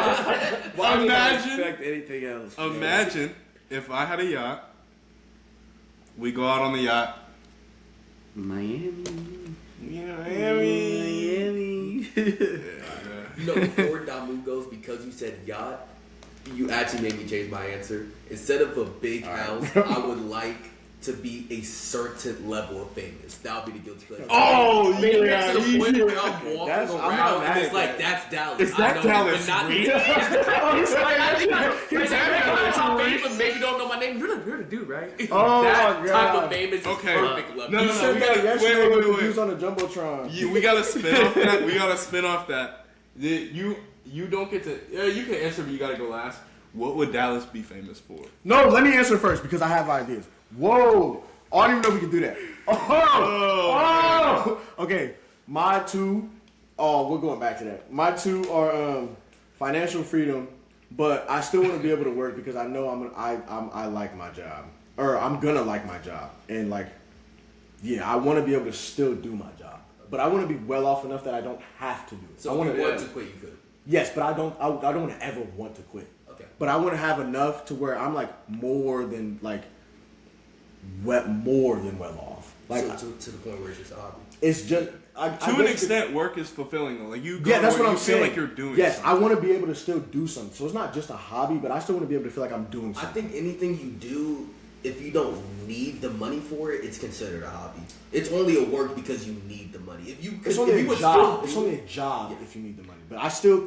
anything else. imagine if I had a yacht. We go out on the yacht. Miami. Miami. You know, before Damu goes, because you said yacht, you actually made me change my answer. Instead of a big house, I would like to be a certain level of famous. That would be the guilty pleasure. Oh, To the point where I'm walking That's- I'm not around mad and it's at like, that. that's Dallas. Is that I know, Dallas but not Reed? People maybe don't know my name. You're the dude, right? Oh, that my type God. of famous is Okay. perfect level. No, You no, said we that gotta- yesterday wait, when wait, we wait. was on the Jumbotron. We gotta spin off that. We gotta spin off that. You don't get to. Yeah, you can answer, but you gotta go last. What would Dallas be famous for? No, let me answer first because I have ideas. Whoa. I don't even know if we can do that. Oh. Okay. My two. Oh, we're going back to that. My two are financial freedom, but I still want to be able to work because I know I like my job, or I'm gonna like my job, and like, yeah, I want to be able to still do my job, but I want to be well off enough that I don't have to do it. So I if want you want to quit, you could. Yes, but I don't want to ever want to quit. Okay. But I want to have enough to where I'm like more than well off. Like So to the point where it's just a hobby. it's just To an extent, work is fulfilling though. Like you go Yeah, to that's work, what I'm you feel saying. like you're doing. Yes, something. I want to be able to still do something. So it's not just a hobby, but I still want to be able to feel like I'm doing I something. think anything you do, if you don't need the money for it, it's considered a hobby. It's only a work because you need the money. If you, It's if only you a would job. still It's do only it- a job Yeah. if you need the money. But I still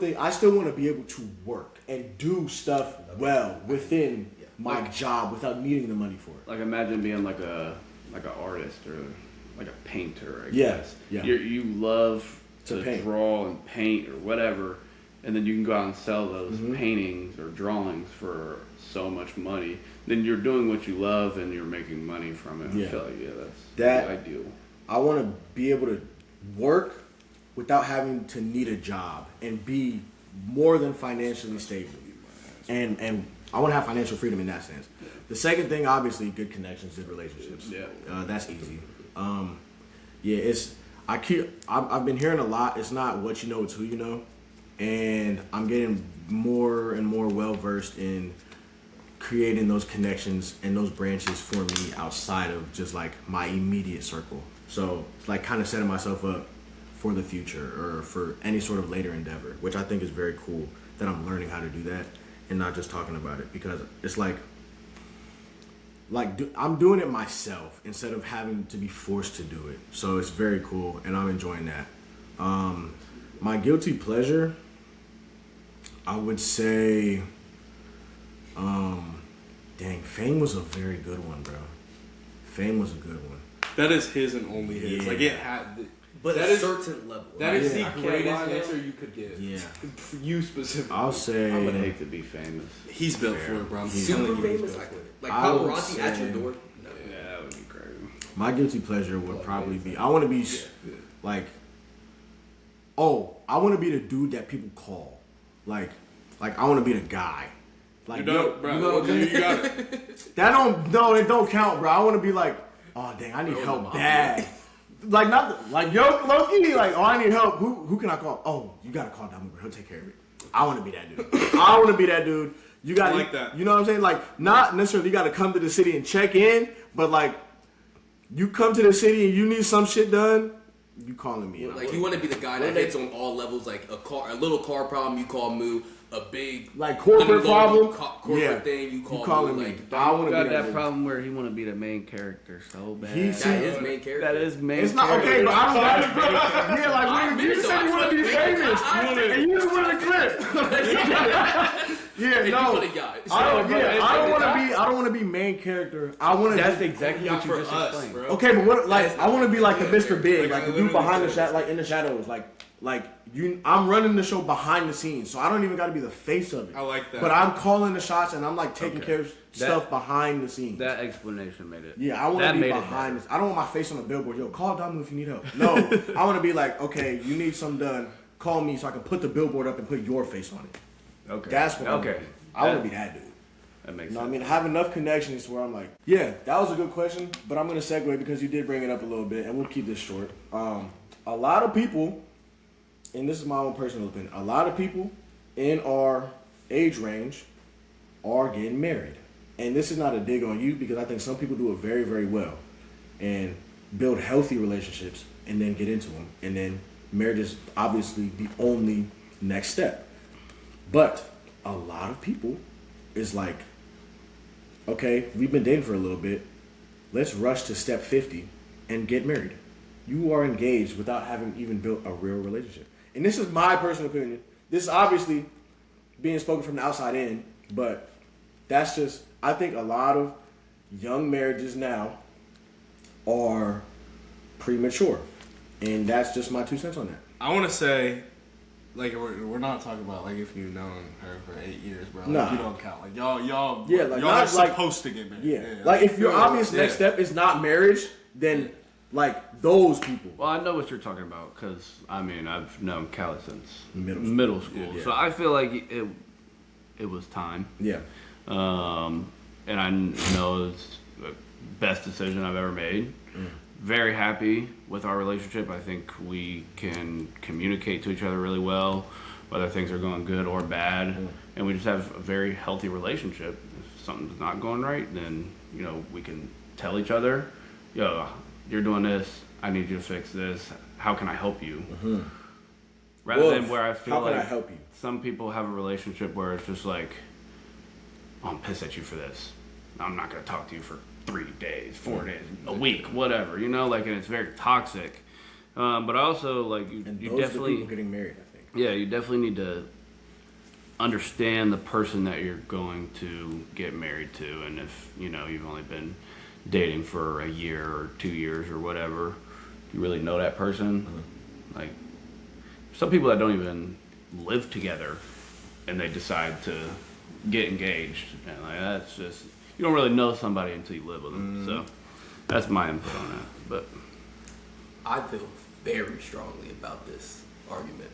want to be able to work and do stuff well within my job without needing the money for it. Like imagine being like an artist or like a painter. I Yeah, guess. yeah. You love To to paint. draw and paint or whatever, and then you can go out and sell those Mm-hmm. paintings or drawings for so much money. Then you're doing what you love and you're making money from it. Yeah. I feel like that's That- the ideal. I want to be able to work without having to need a job and be more than financially stable. And I want to have financial freedom in that sense. The second thing, obviously, good connections, good relationships. Yeah. That's easy. I've been hearing a lot. It's not what you know, it's who you know. And I'm getting more and more well versed in creating those connections and those branches for me outside of just like my immediate circle. So it's like kind of setting myself up for the future or for any sort of later endeavor, which I think is very cool that I'm learning how to do that and not just talking about it, because it's I'm doing it myself instead of having to be forced to do it. So it's very cool and I'm enjoying that. My guilty pleasure, I would say, Fame was a very good one, bro. Fame was a good one. That is his and only his. Yeah. Like it had. But That a is- certain level. That is Yeah. the greatest I can't lie, answer you could give. Yeah. For you specifically. I'll say. I would hate to be famous. He's built for it, bro. I'm He's telling super you, he's famous. built I for could. it. Like I would paparazzi at your say- door. No. Yeah, that would be crazy. My guilty pleasure would probably be. I want to be like. Oh, I want to be the dude that people call. Like I want to be the guy. Like, You don't, bro. You know what I'm saying? You got it. That don't. No, it don't count, bro. I want to be like, oh dang, I need help bad. Like not like yo, Loki. Like, oh, I need help. Who can I call? Oh, you gotta call Dominic. He'll take care of it. I want to be that dude. I want to be that dude. You got I like that. You know what I'm saying? Like, not necessarily you got to come to the city and check in, but like, you come to the city and you need some shit done. You calling me? And Like you want to be the guy that hits on all levels. Like a little car problem, you call Moo. A big like corporate problem, corporate thing, you call calling Moo. me. Like I want to got be that dude. problem where he want to be the main character so bad. He's- that is main character. That is main. It's not character. okay, but I don't like it. Yeah, like when you said you want to be famous, and you just want to clip. Yeah, You no. want a guy. I don't want to be. I don't want to be main character. I want to. That's exactly what you For just us, explained. bro. Okay, but what? Like, I want to be like the Mr. Big, Like, like the I dude behind the literally shot, like in the shadows, like you. I'm running the show behind the scenes, so I don't even got to be the face of it. I like that. But I'm calling the shots and I'm like taking Okay. care of stuff behind the scenes. That explanation made it. Yeah, I want that to be made it behind better. this. I don't want my face on a billboard. Yo, call Domu if you need help. No, I want to be like, okay, you need something done. Call me so I can put the billboard up and put your face on it. Okay. That's what. Okay. I want to be that dude. That makes You know what I sense. mean? Have enough connections where I'm like, yeah, that was a good question, but I'm gonna segue because you did bring it up a little bit, and we'll keep this short. A lot of people, and this is my own personal opinion, a lot of people in our age range are getting married, and this is not a dig on you because I think some people do it very, very well, and build healthy relationships, and then get into them, and then marriage is obviously the only next step. But a lot of people is like, okay, we've been dating for a little bit. Let's rush to step 50 and get married. You are engaged without having even built a real relationship. And this is my personal opinion. This is obviously being spoken from the outside in, but that's just, I think a lot of young marriages now are premature. And that's just my 2 cents on that. I want to say, like, we're not talking about like if you've known her for 8 years, bro. Like, Nah. you don't count. Like y'all, Yeah, like, y'all not are like- supposed to get married. Yeah. Like if your obvious next step is not marriage, then like those people. Well, I know what you're talking about because I mean I've known Callie since Middle school. school, Yeah. so I feel like it was time, Yeah. and I know it's the best decision I've ever made. Very happy with our relationship. I think we can communicate to each other really well, whether things are going good or bad, and we just have a very healthy relationship. If something's not going right, then we can tell each other, "Yo, you're doing this. I need you to fix this. How can I help you?" Rather Wolf, than where I feel how can like I help you? some people have a relationship where it's just like, "I'm pissed at you for this. I'm not going to talk to you for 3 days, 4 days, a week, whatever." And it's very toxic. But also, like, you And those are the definitely, people getting married, I think. yeah, you definitely need to understand the person that you're going to get married to. And if, you've only been dating for a year or 2 years or whatever, you really know that person. Like, some people that don't even live together and they decide to get engaged. And, like, that's just, you don't really know somebody until you live with them. So that's my input on that. But I feel very strongly about this argument.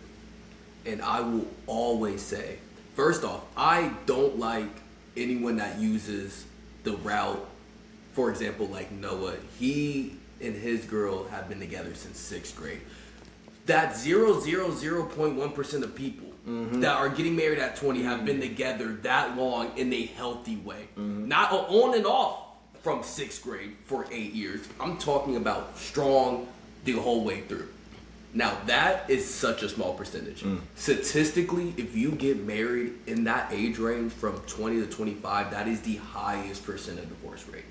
And I will always say, first off, I don't like anyone that uses the route, for example, like Noah. He and his girl have been together since 6th grade. That 0.1% of people that are getting married at 20 have been together that long in a healthy way. Not on and off from 6th grade for 8 years. I'm talking about strong the whole way through. Now, that is such a small percentage. Statistically, if you get married in that age range from 20 to 25, that is the highest percent of divorce rate.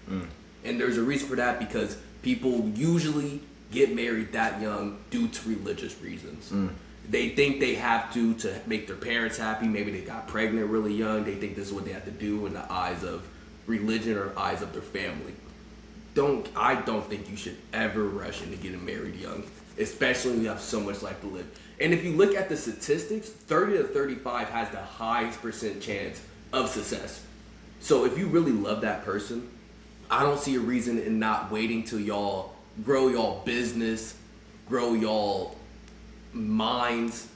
And there's a reason for that because people usually get married that young due to religious reasons. They think they have to make their parents happy. Maybe they got pregnant really young. They think this is what they have to do in the eyes of religion or eyes of their family. I don't think you should ever rush into getting married young. especially when you have so much life to live. And if you look at the statistics, 30 to 35 has the highest percent chance of success. So if you really love that person, I don't see a reason in not waiting till y'all grow y'all business, grow y'all minds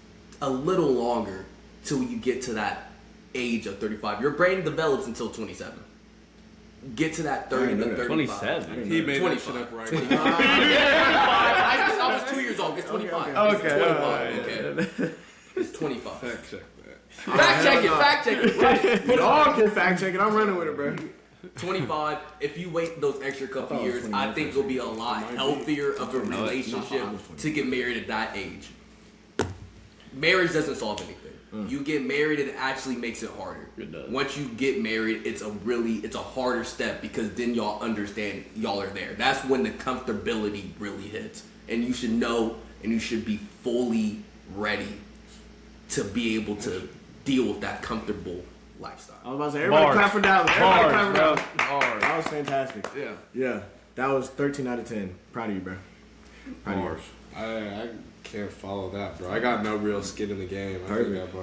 a little longer till you get to that age of 35. Your brain develops until 27. Get to that 30 to 35. 27. He made 25. that shit up right 25. now. I was 2 years old. It's 25. Okay. It's 25. Okay. It's 25. Fact check that. Fact check it. Fact check it. Right. Y'all can fact check it. I'm running with it, bro. 25. If you wait those extra couple it was years, 29 I think it'll be a lot healthier of a No, relationship I was 20. to get married at that age. Marriage doesn't solve anything. You get married, it actually makes it harder. It does. Once you get married, it's a harder step because then y'all understand y'all are there. That's when the comfortability really hits, and you should know and you should be fully ready to be able to deal with that comfortable lifestyle. I was about to say, everybody clap for Dallas. Everybody clap for Dallas. Bars. That was fantastic. Yeah. Yeah, that was 13 out of 10. Proud of you, bro. Proud of you. Bars. I can't follow that, bro. I got no real skin in the game. I think Perfect.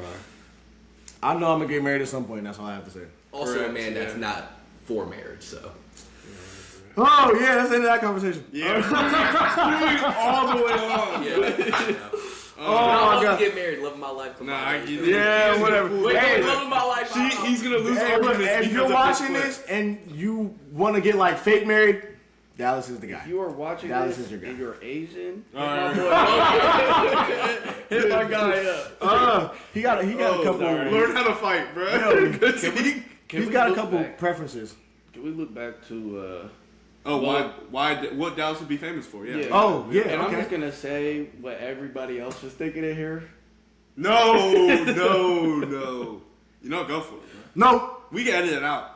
I I know I'm gonna get married at some point. That's all I have to say. Also, Correct, a man that's yeah. not for marriage, so. Oh yeah, let's end that conversation. Yeah. all the way along. Yeah. Oh I my love god. to get married, loving my life. Nah, I get it. Yeah, whatever. Wait, Hey, loving my life. He's gonna lose hey, look, arguments if because you're of watching clip. this and you want to get like fake married, Dallas is the guy. If you are watching Dallas this is your guy. and you're Asian, Alright. hit my guy up. He got a couple. sorry. Learn how to fight, bro. Yo, Can He's we got a look couple back? preferences. Can we look back to What Dallas would be famous for? Yeah. Yeah. Oh yeah, and I'm okay. just gonna say what everybody else was thinking in here. No. You know, go for it, bro. No, We can edit it out.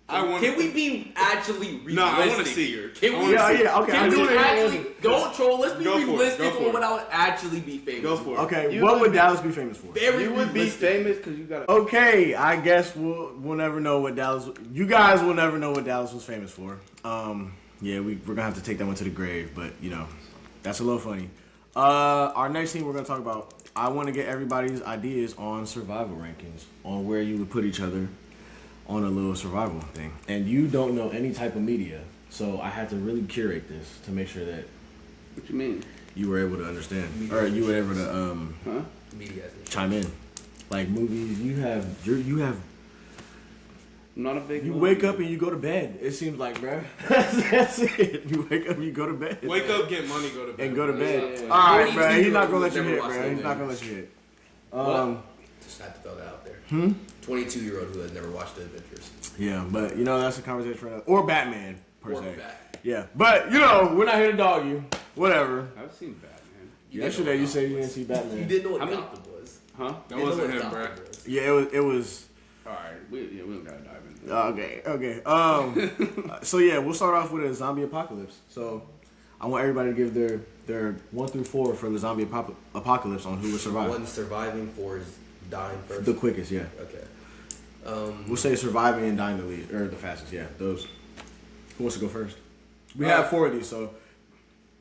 I want. Can we be actually realistic No, I wanna see. here? Can I we? wanna yeah, see. yeah, okay. Can I we do it. actually don't troll? Let's be Go for it, realistic go for on it. what I would actually be famous. Go for it. Okay, You what would would be- Dallas be famous for? Very You would be realistic. famous because you got. Okay, I guess we'll never know what Dallas. You guys will never know what Dallas was famous for. Yeah, we're gonna have to take that one to the grave, but you know, that's a little funny. Our next thing we're gonna talk about. I want to get everybody's ideas on survival rankings, on where you would put each other on a little survival thing. And you don't know any type of media, so I had to really curate this to make sure that What you mean? you were able to understand, or you were able to Huh? Media has no chime in. Like movies, you have. I'm not a big. You movie wake up guy. and you go to bed. It seems like, bruh. That's it. You wake up and you go to bed. Wake up, get money, go to bed. and go to bed. Yeah. All right, He's bruh. He's never not gonna let you watched hit, those bruh. He's not movies. gonna let you hit. Just had to throw that out there. 22-year-old who has never watched The Avengers. Yeah, but you know that's a conversation for another. Or Batman per Or se. Bat. Yeah, but you know we're not here to dog you. Whatever. I've seen Batman. You Yesterday you didn't know said what you didn't Gotham see was. Batman. You didn't know what How many- Gotham was. Huh? That You didn't wasn't know him, what bro. Gotham was. Yeah, it was. All right, we don't gotta dive into it. Okay. So yeah, we'll start off with a zombie apocalypse. So I want everybody to give their 1 through 4 for the zombie apocalypse on who would survive. One surviving, 4 is dying first. The quickest, yeah. Okay. We'll say surviving and dying the lead or the fastest. Yeah, those. Who wants to go first? We have 4 of these, so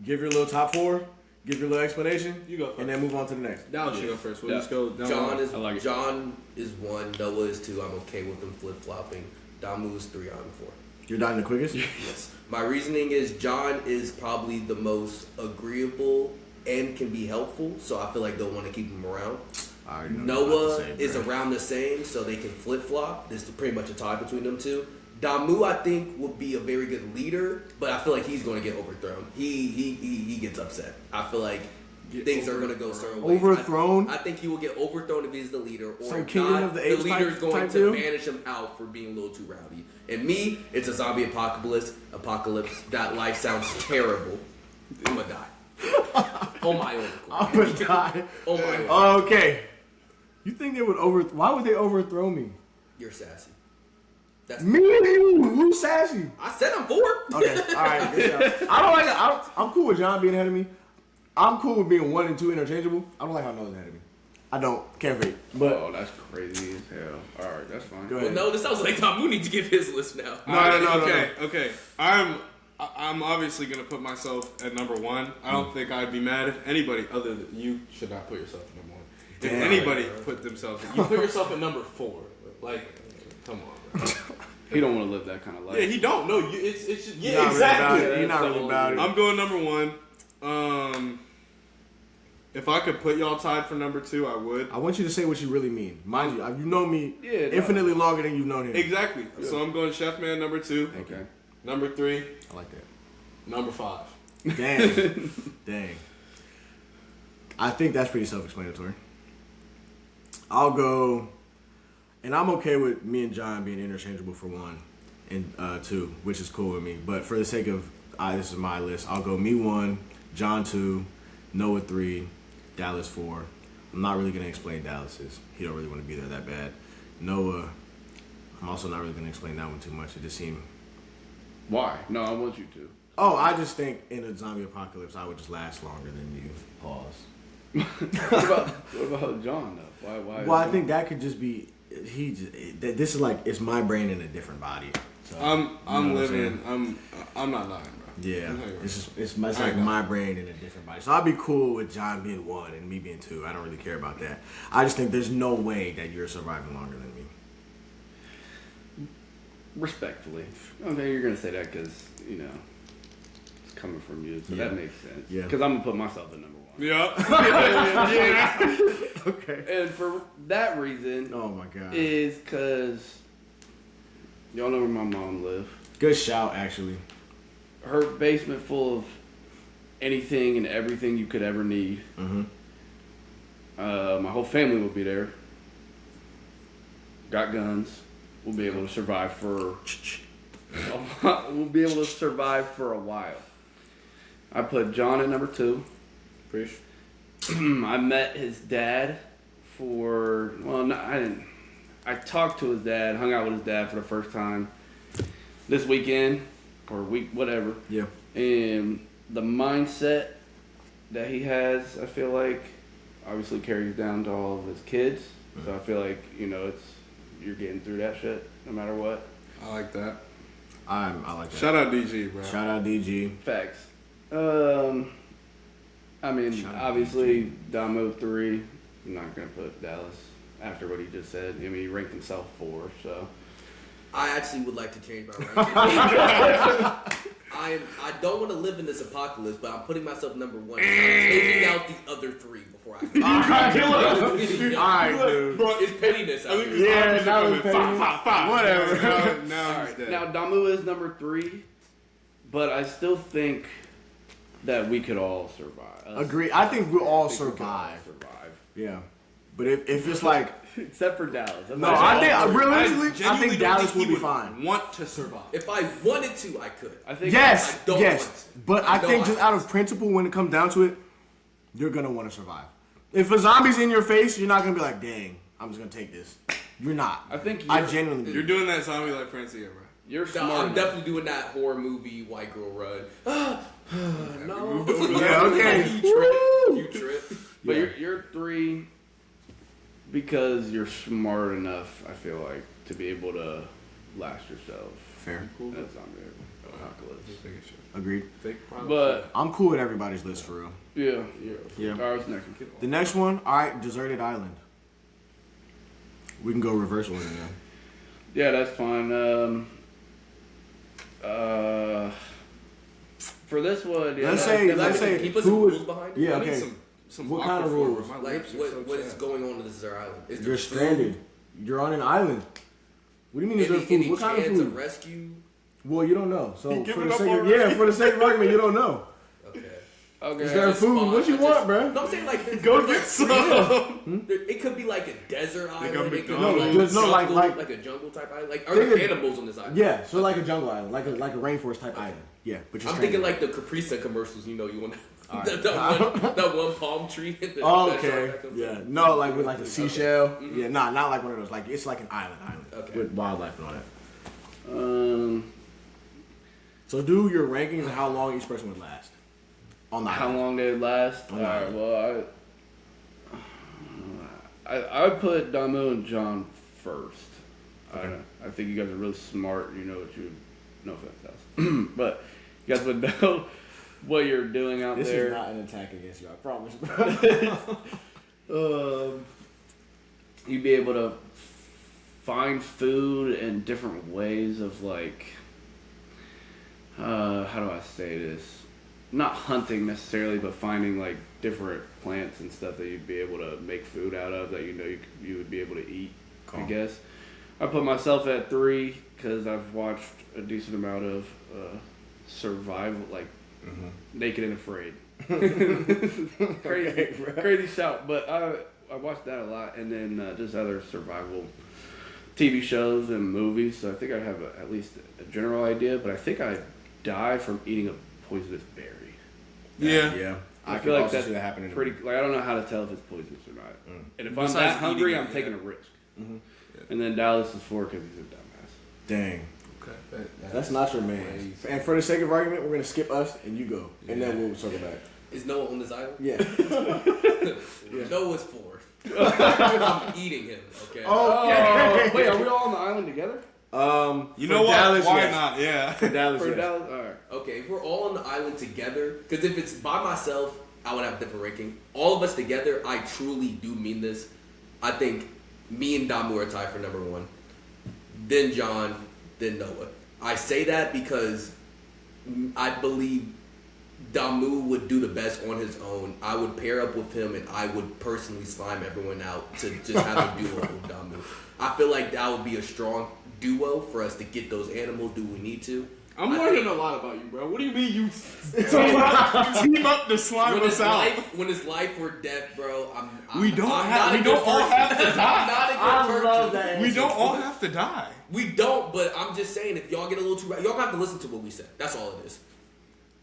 give your little top 4, give your little explanation, You go first. and then move on to the next. Dallas should go first. We'll Yeah. just go down. John is I like it. John is 1. Noah is 2. I'm okay with them flip flopping. Damu is 3. I'm 4. You're dying the quickest. Yes. My reasoning is John is probably the most agreeable and can be helpful, so I feel like they'll want to keep him around. I already know what you're Noah about to say, is bro. around the same, so they can flip flop. There's pretty much a tie between them two. Damu, I think, will be a very good leader, but I feel like he's going to get overthrown. He gets upset. I feel like things are going to go certain ways. Overthrown? I think he will get overthrown if he's the leader, or Some if Kingdom not, of the the Apes leader's type- going type to deal? banish him out for being a little too rowdy. And me, it's a zombie apocalypse. That life sounds terrible. I'm gonna die. On my own. I'm gonna die. On my own. Okay. You think they would Why would they overthrow me? You're sassy. That's Me and you. Who's sassy? I said I'm 4. Okay. All right. Good job. I don't like. I'm cool with John being ahead of me. I'm cool with being 1 and 2 interchangeable. I don't like how Noah's ahead of me. I don't. Can't fake. But Oh, that's crazy as hell. All right, that's fine. go Well, ahead. no, this sounds like Damu needs to give his list now. No. Okay. I'm I'm obviously gonna put myself at number one. I don't think I'd be mad if anybody other than you should not put yourself at number one. If Damn. anybody put themselves, you put yourself at number 4. Like, come on, bro. He don't want to live that kind of life. Yeah, he don't. No, it's just You're not exactly. really about it. You're not really about it. I'm going number 1. If I could put y'all tied for number 2, I would. I want you to say what you really mean. Mind you, you know me Yeah, no. infinitely longer than you've known him. Exactly. So I'm going Chef Man number 2. Okay. Number 3. I like that. Number 5. Dang. Dang. I think that's pretty self-explanatory. I'll go, and I'm okay with me and John being interchangeable for 1 and 2, which is cool with me. But for the sake of, this is my list, I'll go me 1, John 2, Noah 3, Dallas 4. I'm not really going to explain Dallas's. He don't really want to be there that bad. Noah, I'm also not really going to explain that one too much. It just seemed... Why? No, I want you to. Oh, I just think in a zombie apocalypse, I would just last longer than you. Pause. What about John though? Why? Well, I think that could just be this is like it's my brain in a different body. So, I'm you know what living. saying? I'm not lying, bro. Yeah, I'm telling you it's right just it's I like know. my brain in a different body. So I'd be cool with John being 1 and me being 2. I don't really care about that. I just think there's no way that you're surviving longer than me. Respectfully. Okay, you're gonna say that because it's coming from you, so Yeah. that makes sense. Yeah. Because I'm gonna put myself at number 1. Yeah. Okay. And for that reason, Oh my god. is because y'all know where my mom lives. Good shout, actually. Her basement full of anything and everything you could ever need. Mm-hmm. My whole family will be there. Got guns. We'll be able to survive for. We'll be able to survive for a while. I put John at number 2. Preach. I met his dad for. Well, no, I didn't. I talked to his dad, hung out with his dad for the first time this weekend or week, whatever. Yeah. And the mindset that he has, I feel like, obviously carries down to all of his kids. So I feel like you're getting through that shit no matter what. I like that. I like that. Shout out DG, bro. Shout out DG. Facts. I mean, Shout out obviously, Damo 3. I'm not gonna put Dallas after what he just said. I mean, he ranked himself 4, so. I actually would like to change my ranking. I don't want to live in this apocalypse, but I'm putting myself number 1. I'm taking out the other 3 before I go. Alright, dude. Bro, It's pettiness out here. Yeah, that was Five. Whatever. Now All he's right, dead. now Damu is number 3, but I still think that we could all survive. Agree. I think we'll all I think we could all survive. survive. Yeah. But if it's like, Except for Dallas. That's no, not- I think genuinely realistically, I think don't Dallas think will he be would fine. Want to survive. If I wanted to, I could. I think Yes, I don't yes. want to. But I I know think I just have out of principle, when it comes down to it, you're gonna want to survive. If a zombie's in your face, you're not gonna be like, "Dang, I'm just gonna take this." You're not. I think I you're- genuinely. You're doing that zombie like Francia, bro. you're No, smart. I'm enough. definitely doing that horror movie white girl run. No. Yeah, okay. You trip. But Yeah. you're 3 because you're smart enough, I feel like, to be able to last yourself. Fair. Cool. That's not good. Apocalypse. Agreed. But I'm cool with everybody's list for real. yeah. Yeah. All right, what's next? The next one, all right, deserted island. We can go reverse order now. Yeah, that's fine. For this one, yeah, Let's that- say, Can let's say, can you put some who would- rules behind it? Yeah, I need okay. some What kind of aquaphor, rules? bro. My Like, lips are so what is chapped. going on in this island? Is there You're food? stranded. You're on an island. What do you mean? Is there Any food? What kind of chance food? of rescue? Well, you don't know. So He for giving the up sake of, already. for the sake of argument, you don't know. Okay. Okay. Is there food? What you want, bruh? No, I'm saying like Go there's get some. It could be like a desert island. got It could be McDonald's. like, there's no, jungle, like- like a jungle type island. Like are Think there of- animals on this island? Yeah, so like a jungle island, like a rainforest type island. Yeah, but you're I'm stranded. thinking like the Capri Sun commercials. You know, you want All that, right. that one palm tree. And the, Oh, that shark okay. that comes Yeah. in. No, like with like a Okay. seashell. Yeah, not like one of those. Like it's like an island Okay. with wildlife and all that. So do your rankings and how long each person would last on the How island. long they last? On All the right. island. Well, I would put Damu and John first. I think you guys are really smart. You know what you. No offense, Dallas. But You guys would know what you're doing out This there. is not an attack against you, I promise, bro. You'd be able to find food in different ways of like, how do I say this? Not hunting necessarily, but finding like different plants and stuff that you'd be able to make food out of that you would be able to eat. I guess I put myself at 3 because I've watched a decent amount of survival, like Naked and Afraid. Crazy shout, but I watched that a lot, and then just other survival TV shows and movies. So I think I have at least a general idea, but I think I die from eating a poisonous berry. Yeah. I I feel can like also that's see that happening. pretty. Like I don't know how to tell if it's poisonous or not. And if I'm Besides that hungry, eating it, I'm taking a yeah. risk. And then Dallas is 4 because he's a dumbass. Dang. Okay. That's not your man. And for the sake of argument, we're gonna skip us and you go, and then we'll circle back. Is Noah on this island? Yeah. Noah's 4. I'm eating him. Okay. Oh, Wait, are we all on the island together? You for know what? Dallas, Why yes. not? Yeah. For Dallas, For yes. Dallas, all right. Okay, if we're all on the island together, because if it's by myself, I would have a different ranking. All of us together, I truly do mean this. I think me and Damu are tied for number 1. Then John, then Noah. I say that because I believe Damu would do the best on his own. I would pair up with him and I would personally slime everyone out to just have a duo with Damu. I feel like that would be a strong duo for us to get those animals, do we need to. I'm I learning think- a lot about you, bro. What do you mean you team up to slime When us out? when it's life or death, bro, I'm We don't I'm have- not a we good don't all person. have to die. I'm not a good I person. love that. We don't all have to die. We don't, but I'm just saying, if y'all get a little too, y'all gonna have to listen to what we said. That's all it is.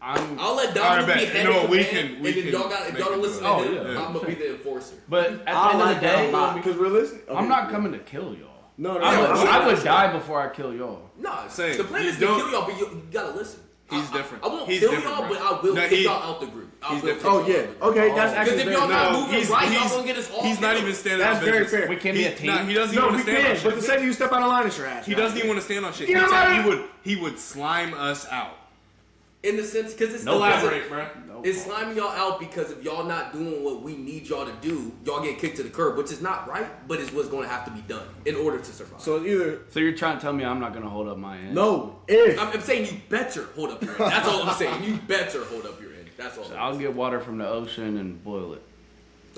I'll let All Dominic right, be bet. head You know of what, we command, can- we and then can y'all got if make y'all don't it listen do to it. him, Yeah. I'm gonna be the enforcer. But at the I end like of the that day, a lot because we're listening. Okay. I'm not coming to kill y'all. No, I would die before I kill y'all. No, Same. the plan You is to don't- kill y'all, but you gotta listen. He's different. I won't He's kill different, y'all, bro. but I will No, kick he- y'all out the group. I he's will different. kick Oh y'all yeah. out the group. Okay, that's Because actually if very y'all not No, moving he's- right, y'all he's- gonna get us all He's not killed. even standing That's on very business. fair. We can't be a team. Nah, he doesn't No, even we want to stand can. on But the shit. second you step out of line, it's your ass. He doesn't even want to stand on shit. You know what? He would slime us out. In the sense, because it's Elaborate, bro. It's sliming y'all out because if y'all not doing what we need y'all to do, y'all get kicked to the curb, which is not right, but it's what's going to have to be done in order to survive. So it's either So you're trying to tell me I'm not gonna hold up my end? no, if I'm saying you better hold up your end. That's all I'm saying. You better hold up your end. That's all. I'll get water from the ocean and boil it.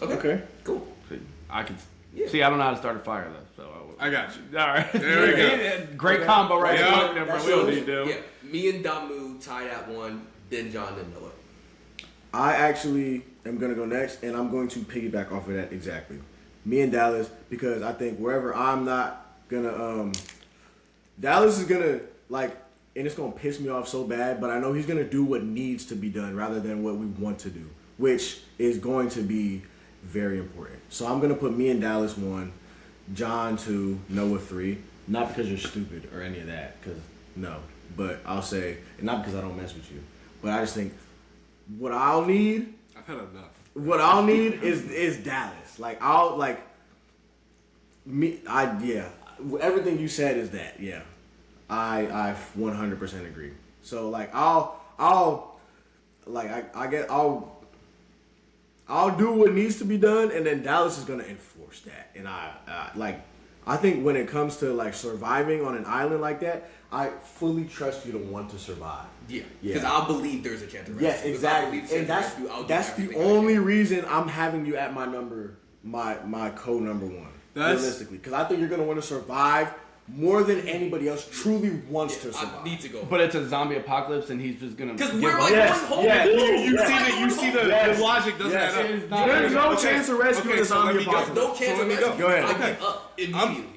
okay. Cool. See, I can. Yeah. See, I don't know how to start a fire though, so I got you. all right. There we go. Great combo right Yeah. there, bro. That's We don't yours. need to. Yeah, me and Damu tied at 1, then John, then Noah. I actually am gonna go next, and I'm going to piggyback off of that exactly. Me and Dallas, because I think wherever I'm not gonna, Dallas is gonna like, and it's gonna piss me off so bad, but I know he's gonna do what needs to be done rather than what we want to do, which is going to be very important. So I'm gonna put me and Dallas 1, John 2, Noah 3. Not because you're stupid or any of that, because no. But I'll say, and not because I don't mess with you, but I just think what I'll need I've had enough. what I'll need is Dallas. Like I'll like me. Everything you said is that. Yeah, I 100% agree. So like I'll do what needs to be done, and then Dallas is gonna enforce that. And I think when it comes to like surviving on an island like that, I fully trust you to want to survive. Yeah, Yeah. because I believe there's a chance of Yes, rescue. If I exactly. believe there's And a rescue, I'll do that's the everything I only can. reason I'm having you at my number, my co number 1. That's- Realistically, because I think you're gonna want to survive more than anybody else truly wants to survive. I need to go. But it's a zombie apocalypse, and he's just gonna. Because give we're up. like Yes, one whole. yes, You see the Yes. logic doesn't Yes. add up. It's not- There's no Okay. chance of rescuing Okay, the so let zombie me go. There's apocalypse. no chance So of let me go. rescue. Go ahead. I Okay. give up immediately.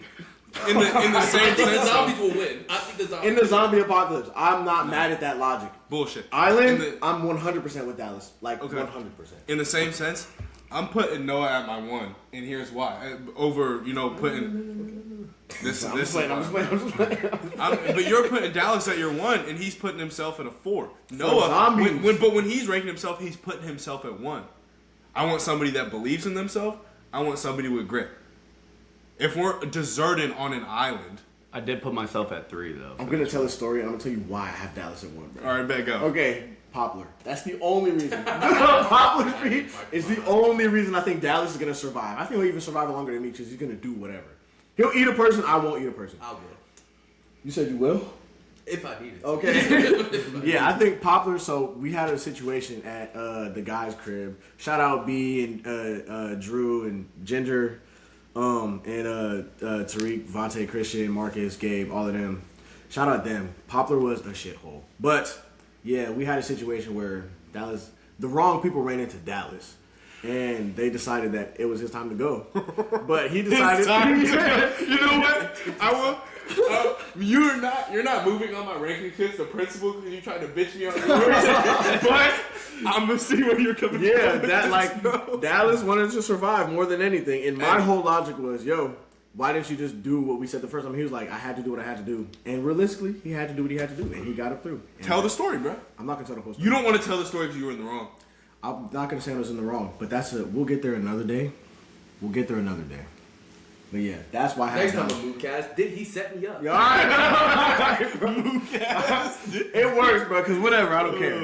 In the I same think the sense, zombies though. will win. I think the zombies. In the zombie apocalypse, I'm not mad at that logic. Bullshit. Island, In the- I'm 100% with Dallas. Like Okay. 100%. In the same sense, I'm putting Noah at my 1, and here's why. Over, putting this. I'm just playing. But you're putting Dallas at your 1, and he's putting himself at a 4. zombies. But when he's ranking himself, he's putting himself at 1. I want somebody that believes in themselves. I want somebody with grit. If we're deserting on an island, I did put myself at 3 though. I'm gonna tell a story, and I'm gonna tell you why I have Dallas at 1, bro. All right, bet go. Okay, Poplar. That's the only reason. Poplar Street is the only reason I think Dallas is gonna survive. I think he'll even survive longer than me because he's gonna do whatever. He'll eat a person. I won't eat a person. I will. You said you will? If I needed to. Okay. Yeah, I think Poplar. So we had a situation at the guy's crib. Shout out B and Drew and Ginger, and Tariq, Vontae, Christian, Marcus, Gabe, all of them. Shout out them. Poplar was a shithole. But yeah, we had a situation where Dallas, the wrong people ran into Dallas. And they decided that it was his time to go. But he decided. You know what? I will. You're not moving on my ranking because the principal because you tried to bitch me on yours. But I'm gonna see where you're coming Yeah, from. that like Dallas wanted to survive more than anything. And my whole logic was, yo, why didn't you just do what we said the first time? He was like, I had to do what I had to do. And realistically, he had to do what he had to do, and he got it through. And Tell the story, bro. I'm not gonna tell the whole story. You don't want to tell the story because you were in the wrong. I'm not gonna say I was in the wrong, but we'll get there another day. We'll get there another day. But yeah, that's why I Next had time a Moodcast, did he set me up? It works, bro. Because whatever, I don't care.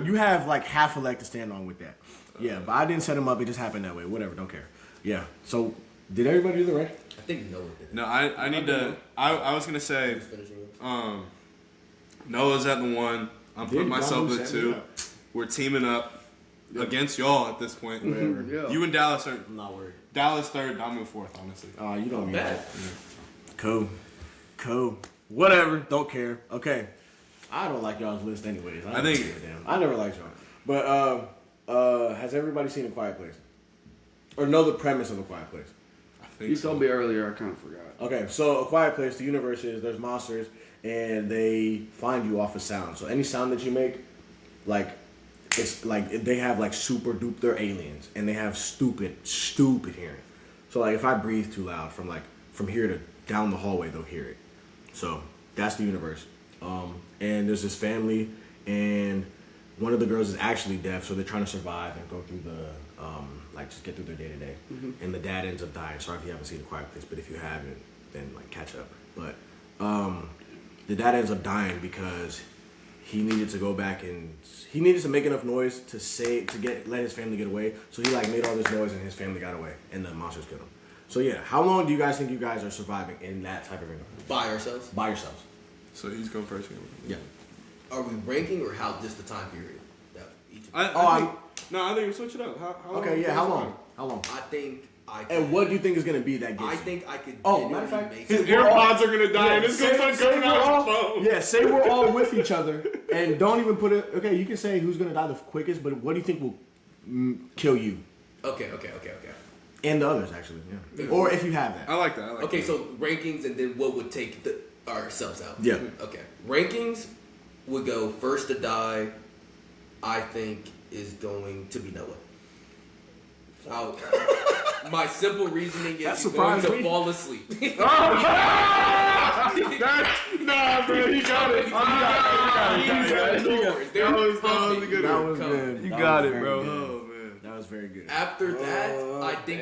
You have like half a leg to stand on with that. Yeah, but I didn't set him up. It just happened that way. Whatever, don't care. Yeah. So did everybody do the right? I think Noah did it. No, I need to. I was gonna say, Who's finishing it? Noah's at the 1. I'm putting myself Damu at set me 2. up. We're teaming up against y'all at this point. Whatever. Yeah. You and Dallas are I'm not worried. Dallas 3rd, Damu 4th, honestly. You don't mean bad. that. Cool. Whatever. Don't care. Okay. I don't like y'all's list anyways. I think- give a damn. I never liked y'all. But has everybody seen A Quiet Place? Or know the premise of A Quiet Place? I think You so. told me earlier, I kind of forgot. Okay, so A Quiet Place, the universe is there's monsters and they find you off of sound. So any sound that you make, like it's like they have like super duper, they're aliens and they have stupid hearing. So like if I breathe too loud from here to down the hallway, they'll hear it. So that's the universe. And there's this family and one of the girls is actually deaf, so they're trying to survive and go through the just get through their day to day. And the dad ends up dying. Sorry if you haven't seen A Quiet Place, but if you haven't, then like catch up. But the dad ends up dying because he needed to go back and he needed to make enough noise to let his family get away. So he like made all this noise and his family got away and the monsters killed him. So yeah, how long do you guys think you guys are surviving in that type of environment? By ourselves? By yourselves? So he's going first. Yeah. Are we ranking or how just the time period? That each I think we switch it up. How Okay, yeah. How long? How long? I think I could, And what do you think is gonna be that? I gets you? think I could Oh, matter genuinely of fact, make His it. AirPods are gonna die, and it's gonna start say coming we're out all- his phone. Yeah, say we're all with each other, and don't even put it. Okay, you can say who's gonna die the quickest, but what do you think will kill you Okay. and the others actually? Yeah. Or if you have that. I like that. I like Okay, that. so rankings and then what would take ourselves out? Yeah. Okay. Rankings would go first to die, I think, is going to be Noah. My simple reasoning is That he's going surprised to me. fall asleep. Nah, bro, he got it. That was good. You That got was it, very bro. good. Oh man. That was very good. After that, I think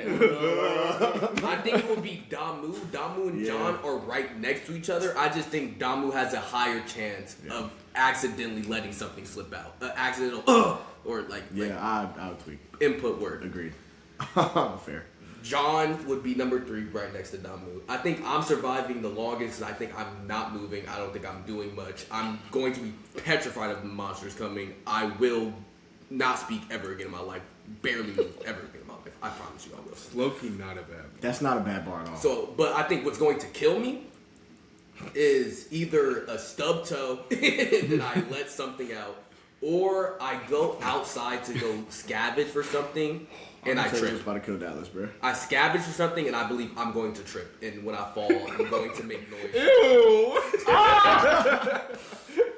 it would be Damu. Damu and Yeah. John are right next to each other. I just think Damu has a higher chance of accidentally letting something slip out. Accidental, or like I would tweak. input word. Agreed. Fair. John would be number 3 right next to Damu. I think I'm surviving the longest. I think I'm not moving. I don't think I'm doing much. I'm going to be petrified of the monsters coming. I will not speak ever again in my life. Barely move ever again in my life. I promise you I will. Low-key not a bad. That's not a bad bar at all. So, but I think what's going to kill me is either a stub toe and I let something out, or I go outside to go scavenge for something and I I was trip. about to kill Dallas, bro. I scavenge for something and I believe I'm going to trip, and when I fall, I'm going to make noise. Ew.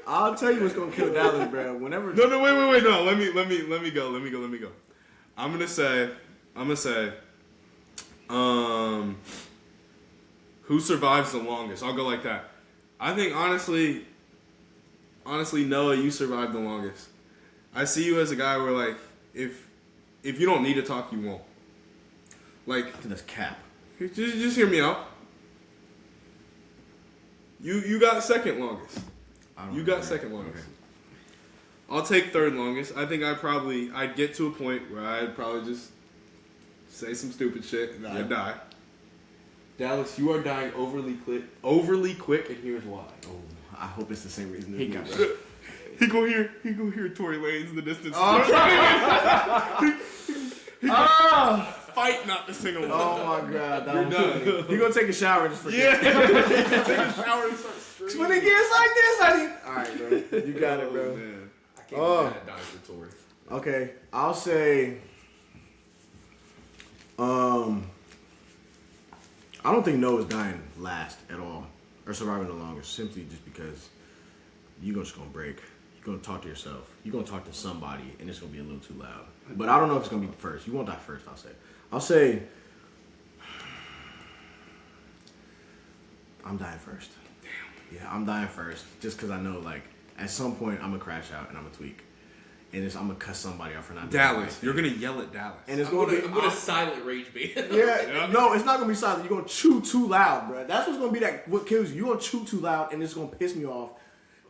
I'll tell you what's gonna kill Dallas, bro. Whenever No, wait. No, let me go. I'm gonna say, who survives the longest? I'll go like that. I think honestly, Noah, you survived the longest. I see you as a guy where like, if you don't need to talk, you won't. Like, that's cap. just hear me out. You got second longest. You got second longest. Okay. I'll take third longest. I think I'd get to a point where I'd probably just say some stupid shit and I'd die. Dallas, you are dying overly quick, and here's why. Oh, I hope it's the same reason. He go hear Tory Lanez in the distance. Fight not to sing along. Oh my god, You're done. You gonna take a shower and just forget. Yeah. Take a shower and start screaming. When it gets like this, alright, bro. You got it, bro. Man. I can't be mad at Dr. Tory. Okay, I'll say. I don't think Noah's dying last at all, or surviving the longest, simply just because you're just gonna break. You're gonna talk to yourself. You're gonna talk to somebody, and it's gonna be a little too loud. But I don't know if it's gonna be first. You won't die first. I'll say. I'm dying first. Damn. Yeah, I'm dying first, just because I know, like, at some point I'm gonna crash out and I'm gonna tweak, and I'm gonna cuss somebody out for not doing Dallas, the right you're thing. gonna yell at Dallas. And it's I'm gonna be. gonna silent rage bait. Yeah, no, it's not gonna be silent. You're gonna chew too loud, bro. That's what's gonna be what kills you. You're gonna chew too loud, and it's gonna piss me off.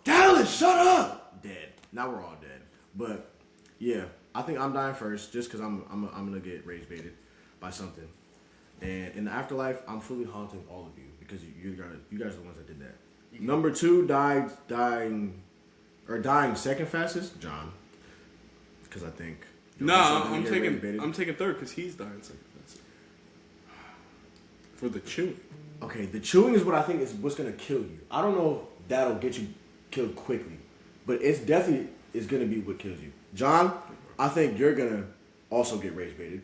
Dallas, shut up. Dead. Now we're all dead. But yeah, I think I'm dying first, just because I'm gonna get rage baited by something. And in the afterlife, I'm fully haunting all of you because you guys are the ones that did that. Number 2 dying second fastest, John. Because I think. I'm taking third because he's dying second. For the chewing. Okay, the chewing is what I think is what's gonna kill you. I don't know if that'll get you killed quickly, but it's definitely is gonna be what kills you. John, I think you're gonna also get rage baited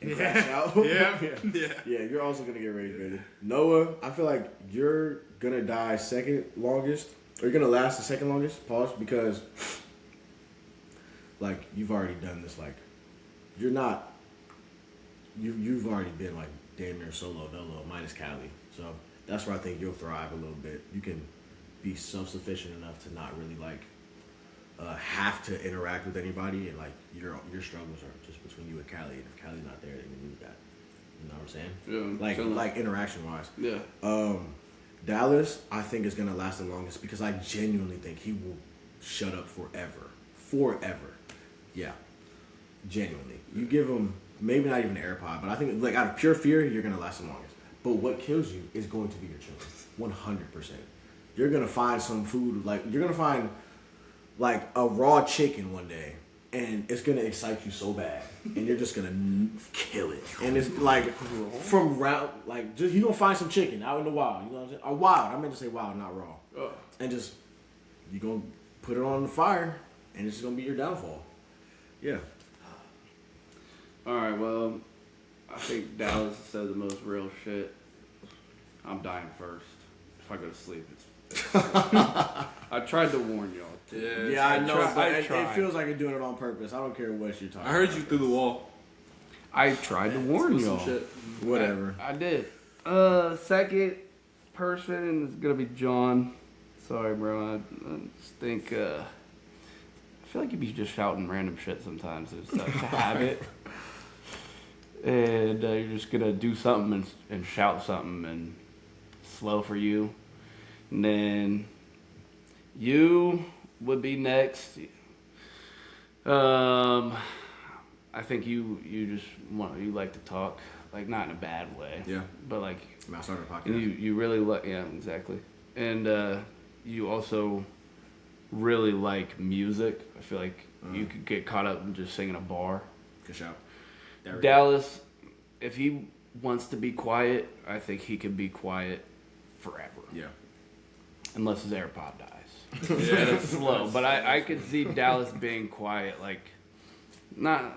and crash out. Yeah, you're also gonna get rage baited. Noah, I feel like you're gonna die second longest, or you're gonna last the second longest. Pause, because like you've already done this. Like you're not. You've already been like damn near solo dolo minus Cali, so that's where I think you'll thrive a little bit. You can be self-sufficient enough to not really like have to interact with anybody, and like your struggles are just between you and Cali. And if Cali's not there, then you got, you know what I'm saying? Yeah, like interaction wise. Yeah. Dallas, I think is gonna last the longest because I genuinely think he will shut up forever. Yeah, genuinely. You give him maybe not even an AirPod, but I think like out of pure fear, you're gonna last the longest. But what kills you is going to be your children, 100%. You're gonna find some food, like you're gonna find like a raw chicken one day, and it's gonna excite you so bad, and you're just gonna kill it. And it's like from round, like just you gonna find some chicken out in the wild. You know what I'm saying? Or wild. I meant to say wild, not raw. And just you gonna put it on the fire, and it's gonna be your downfall. Yeah. All right. Well, I think Dallas said the most real shit. I'm dying first. If I go to sleep, it's. I tried to warn y'all. Too. Yeah, I know, but it tried. feels like you're doing it on purpose. I don't care what you're talking I heard about. you through the wall. I tried to warn Some y'all. shit. Whatever. I did. Second person is gonna be John. Sorry, bro. I just think. I feel like you be just shouting random shit sometimes. It's such a habit. And you're just gonna do something and shout something and slow for you. And then you would be next. I think you just you like to talk, like not in a bad way. Yeah. But like I started a podcast. you really like, yeah, exactly. And you also really like music. I feel like you could get caught up in just singing a bar. Good shout. Dallas, if he wants to be quiet, I think he can be quiet forever. Yeah. Unless his AirPod dies. And it's slow. But I could see Dallas being quiet, like not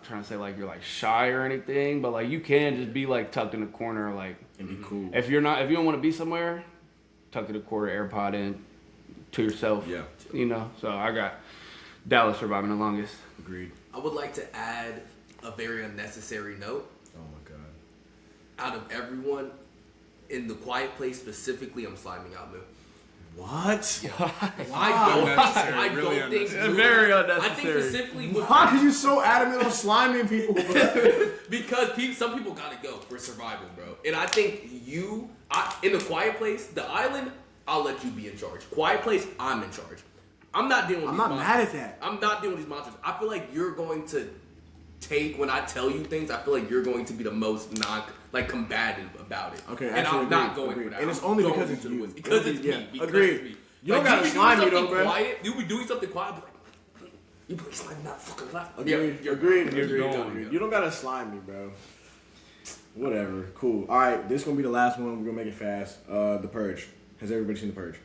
trying to say like you're like shy or anything, but like you can just be like tucked in a corner, like And be cool. if you don't want to be somewhere, tuck in a quarter AirPod in to yourself. Yeah. You know. So I got Dallas surviving the longest. Agreed. I would like to add a very unnecessary note. Oh my god. Out of everyone, in the Quiet Place specifically, I'm sliding out Moo. What? I Really don't think unnecessary. Very I think unnecessary. specifically Why are you so adamant on sliming people, bro? because some people gotta go for survival, bro. And I think in the Quiet Place, the island, I'll let you be in charge. Quiet Place, I'm in charge. I'm not dealing with I'm these not monsters. mad at that. I'm not dealing with these monsters. I feel like you're going to take, when I tell you things, I feel like you're going to be the most combative about it. Okay, and actually, I'm not agreed, going agreed. for that. And it's I'm only going because to it's the you. woods. Because it's Yeah, me. Because agreed. it's me. You don't gotta be slime me doing though, something bro. Quiet, you be doing something quiet, I'll be like, you please slime not fucking laugh. Agreed. You're Agreed. going. Agreed. You don't gotta slime me, bro. Whatever. Cool. All right. This is gonna be the last one. We're gonna make it fast. The Purge. Has everybody seen The Purge?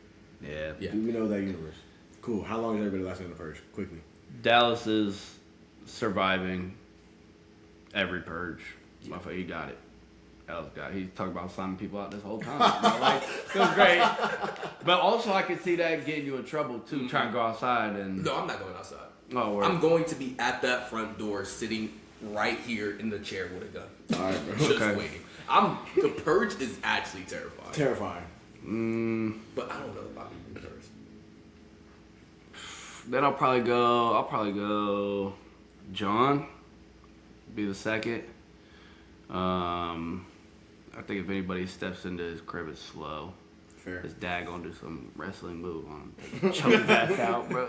Yeah. Yeah. Do we know that universe? Cool. How long has everybody last seen The Purge? Quickly. Dallas is surviving every purge. Motherfucker, he got it. Dallas got it. He's talking about signing people out this whole time. Like, it was great. But also, I could see that getting you in trouble too, trying to go outside and. No, I'm not going outside. Oh, word. I'm going to be at that front door, sitting right here in the chair with a gun. All right, bro. Just Okay. waiting. The Purge is actually terrifying. Terrifying. But I don't know about being first. Then I'll probably go. John. Be the second. I think if anybody steps into his crib, it's slow. Fair. His dad gonna do some wrestling move on him. Choke his ass out, bro.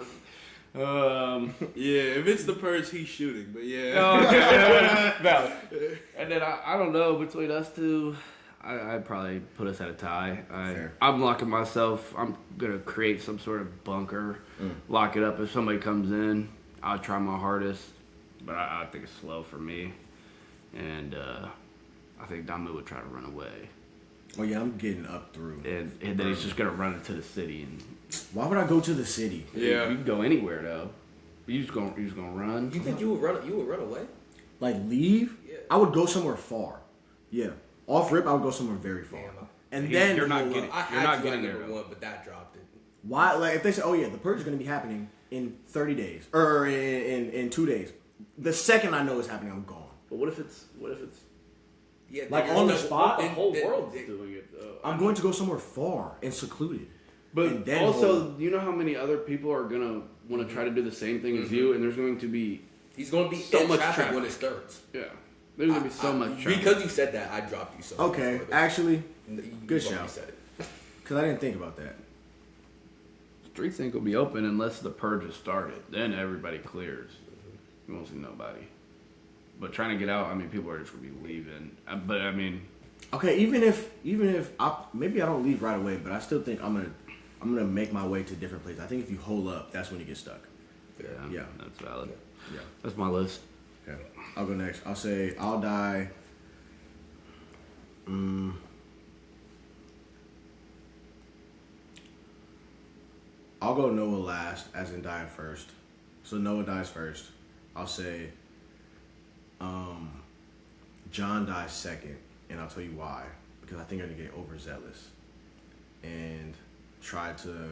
Yeah, if it's the Purge, he's shooting. But yeah. Oh, okay. Valid. And then I don't know, between us two, I'd probably put us at a tie. Fair. I'm locking myself. I'm gonna create some sort of bunker, lock it up. If somebody comes in, I'll try my hardest, but I think it's slow for me. And I think Damu would try to run away, Oh yeah, I'm getting up through. and then he's just gonna run into the city. And Why would I go to the city? Yeah. you can go anywhere though. You just gonna run. You think you would run? You would run away? Like leave? Yeah. I would go somewhere far. Yeah. Off rip, I would go somewhere very far. Damn. And He- then you're not roll getting- up. I You're had not you getting at there, number though. one, but that dropped it. Why? Like if they say, "Oh yeah, the purge is going to be happening in 30 days or in 2 days," the second I know it's happening, I'm gone. But what if it's Yeah, Like, then on you're the stuck- spot? the then- whole then- world's then- doing it though? I'm going to go somewhere far and secluded. But and then also, hold. you know how many other people are gonna want to try to do the same thing as you, and there's going to be He's going to be So in much traffic traffic. when it starts. there's gonna be so much traffic. Because you said that, I dropped you so much Okay, further. actually, You've good already shout. said it. because I didn't think about that. Streets ain't gonna be open unless the purge is started. Then everybody clears. You won't see nobody. But trying to get out, I mean, people are just gonna be leaving. But I mean, Okay, even if maybe I don't leave right away, but I still think I'm gonna make my way to different places. I think if you hold up, that's when you get stuck. Yeah. that's valid. Yeah. That's my list. Okay, I'll go next. I'll say I'll die. I'll go Noah last, as in dying first. So Noah dies first. I'll say John dies second, and I'll tell you why. Because I think I'm gonna get overzealous and try to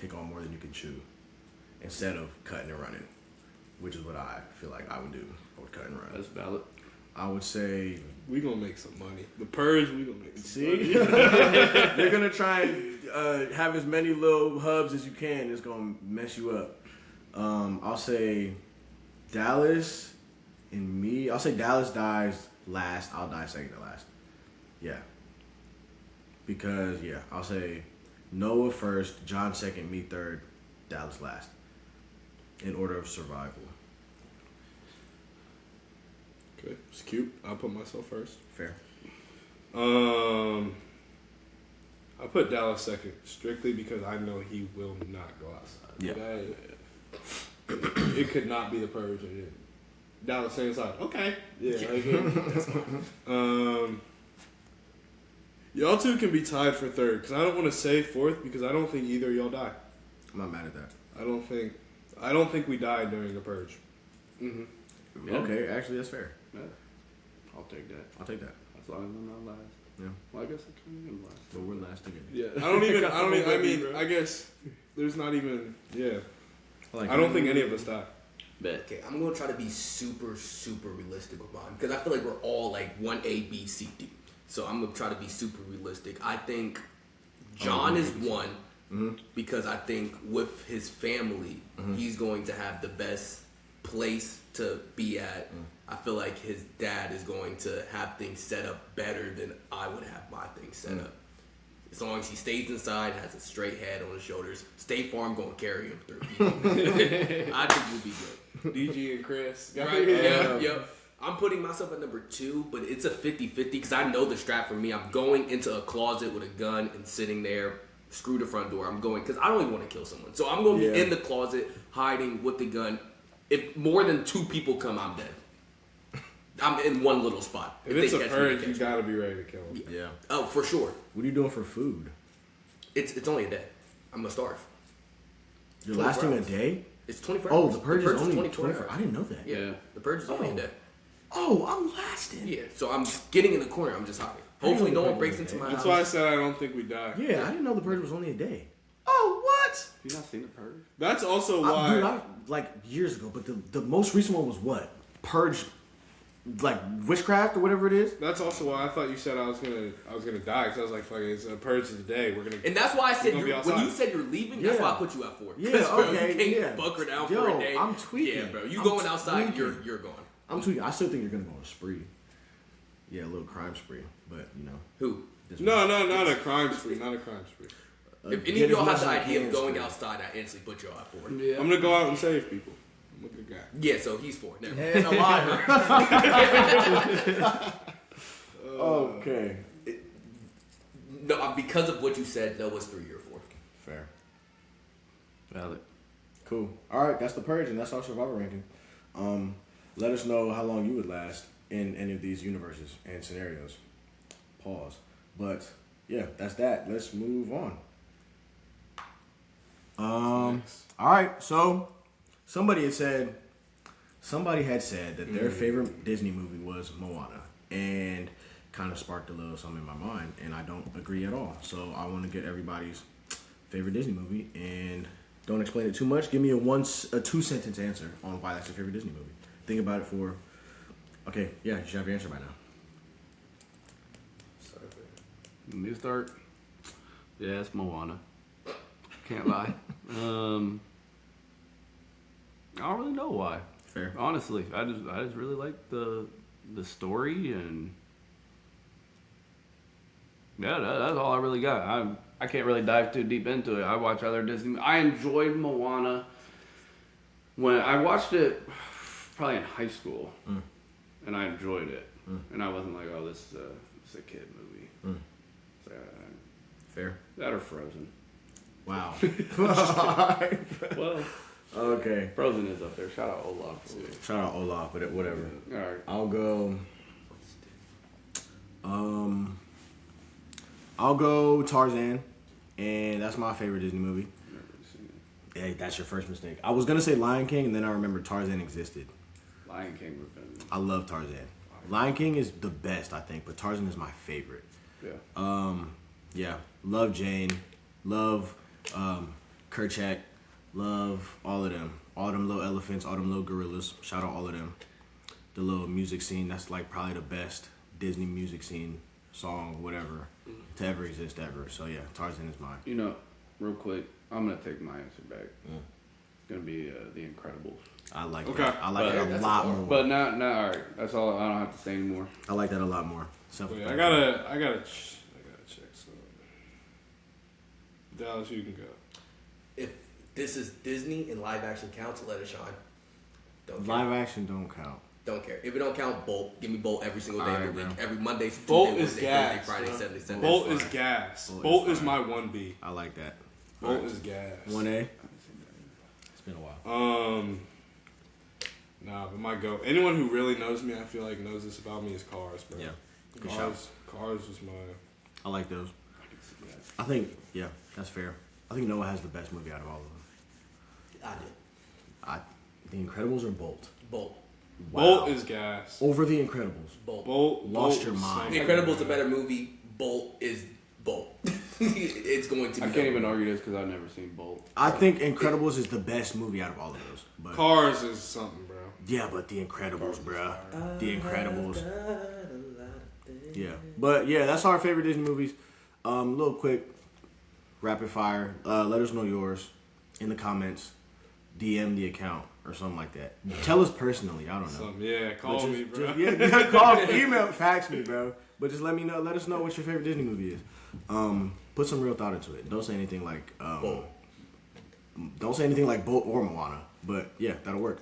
take on more than you can chew instead of cutting and running, which is what I feel like I would do. I would cut and run. That's valid. I would say, We gonna make some money. The Purge, we gonna make some see, money. you're gonna try and have as many little hubs as you can. It's gonna mess you up. I'll say Dallas and me. I'll say Dallas dies last. I'll die second to last. Yeah. Because I'll say Noah first, John second, me third, Dallas last. In order of survival. Okay, it's cute. I'll put myself first. Fair. I put Dallas second strictly because I know he will not go outside. Yeah. It could not be the Purge. And Dallas stay inside. Okay. Yeah. That's fine. Y'all two can be tied for third because I don't want to say fourth because I don't think either of y'all die. I'm not mad at that. I don't think we died during the Purge. Yeah. Okay, actually that's fair. Yeah. I'll take that. I'll take that. As long as I'm not last. Yeah. Well, I guess I can be last. But we're last together. Yeah. I guess there's not even. Yeah. I don't think any of us die. Bet. Okay, I'm gonna try to be super, super realistic with mine because I feel like we're all like 1A, B, C, D. So I'm gonna try to be super realistic. I think John is one because I think with his family, he's going to have the best place to be at. I feel like his dad is going to have things set up better than I would have my things set up. As long as he stays inside, has a straight head on his shoulders, State Farm gonna carry him through. I think we'll be good. DG and Chris. Right? Yep. I'm putting myself at number 2, but it's a 50-50 because I know the strap for me. I'm going into a closet with a gun and sitting there. Screw the front door. I'm going because I don't even want to kill someone. So I'm going to be in the closet hiding with the gun. If more than 2 people come, I'm dead. I'm in one little spot. If it's a purge, you gotta be ready to kill him. Yeah. Oh, for sure. What are you doing for food? It's only a day. I'm gonna starve. You're lasting a day? It's 24 Oh, hours. the purge is only 24 24. I didn't know that. Yeah, the purge is only a day. Oh, I'm lasting. Yeah, so I'm getting in the corner. I'm just hiding. Hopefully, no one breaks into my That's house. why I said I don't think we die. Yeah, I didn't know the purge was only a day. Oh, what? You not seen the purge? That's also why. Dude, like years ago, but the most recent one was what? Purge, like witchcraft or whatever it is. That's also why I thought you said I was gonna die because I was like, "Fuck it, it's a purge of the day. We're gonna." And that's why I said We're gonna be when outside. you said you're leaving, that's Yeah. why I put you at 4. Yeah, 'Cause, bro, okay, you can't yeah. bunker down Yo, for a day. I'm tweaking. Yeah, bro. You I'm going outside, tweaking. you're gone. I'm tweaking. I still think you're gonna go on a spree. Yeah, a little crime spree, but you know. Who? No, not a crime spree. Not a crime spree. If any get of y'all as much have the as I idea can of going spree. outside, I instantly put y'all at 4. Yeah. I'm gonna go out and save people. I'm a good guy. Yeah, so he's 4. Never mind. And a liar. Okay. No, because of what you said, no, it's 3 or 4. Fair. Valid. Cool. All right, that's the purge, and that's our survivor ranking. Let us know how long you would last in any of these universes and scenarios. Pause. But yeah, that's that. Let's move on. All right. So somebody had said that their favorite Disney movie was Moana, and kind of sparked a little something in my mind, and I don't agree at all. So I want to get everybody's favorite Disney movie, and don't explain it too much. Give me a 2-sentence answer on why that's your favorite Disney movie. Think about it for. Okay, yeah, you should have your answer by now. Me start. Yeah, it's Moana. Can't lie. I don't really know why. Fair. Honestly, I just really like the story, and yeah, that's all I really got. I can't really dive too deep into it. I watch other Disney. I enjoyed Moana when I watched it, probably in high school, and I enjoyed it, and I wasn't like, oh, this is a kid movie. So, Fair. that or Frozen. Wow. Well, Okay. Frozen is up there. Shout out Olaf. Shout out Olaf, but whatever. All right. I'll go Tarzan, and that's my favorite Disney movie. Never seen it. Hey, that's your first mistake. I was gonna say Lion King, and then I remembered Tarzan existed. Lion King would have been. I love Tarzan. Lion King is the best, I think, but Tarzan is my favorite. Yeah. Yeah, love Jane, love Kerchak, love all of them little elephants, all them little gorillas. Shout out all of them. The little music scene, that's like probably the best Disney music scene, song, whatever, to ever exist ever. So yeah, Tarzan is mine. You know, real quick, I'm gonna take my answer back. It's gonna be The Incredibles. I like Okay. that. I like But- that a lot more. But not all right. That's all. I don't have to say anymore. I like that a lot more. Wait, I gotta check something. Dallas, you can go. If this is Disney and live action counts, let it shine. Don't care. Live action don't count. Don't care. If it don't count, Bolt. Give me Bolt every single day Alright, of the week. bro. Every Monday, Tuesday, Bolt is Wednesday, gas. Thursday, Friday, bro. Saturday, Sunday. Bolt That's is fine. gas. Bolt is Bolt is fine. my 1B. I like that. Bolt is gas. 1A. It's been a while. Nah, but my go. Anyone who really knows me, I feel like knows this about me is Cars, bro. Yeah. Good shout. Cars was my. I like those. I think, yeah, that's fair. I think Noah has the best movie out of all of them. I did. The Incredibles or Bolt? Bolt. Wow. Bolt is gas. Over The Incredibles. Bolt. Lost your is mind. The so Incredibles is a good. better movie. Bolt is Bolt. It's going to be. I can't even argue this because I've never seen Bolt. I think Incredibles is the best movie out of all of those. But Cars is something, bro. yeah, but The Incredibles, bruh. The Incredibles. Yeah. But yeah, that's our favorite Disney movies. Little quick rapid fire. Let us know yours in the comments. DM the account or something like that. Tell us personally. I don't know. Yeah, call But me, bro. yeah, call, email, fax me, bro. But just let me know. Let us know what your favorite Disney movie is. Put some real thought into it. Don't say anything like Bolt. Don't say anything like Bolt or Moana. But yeah, that'll work.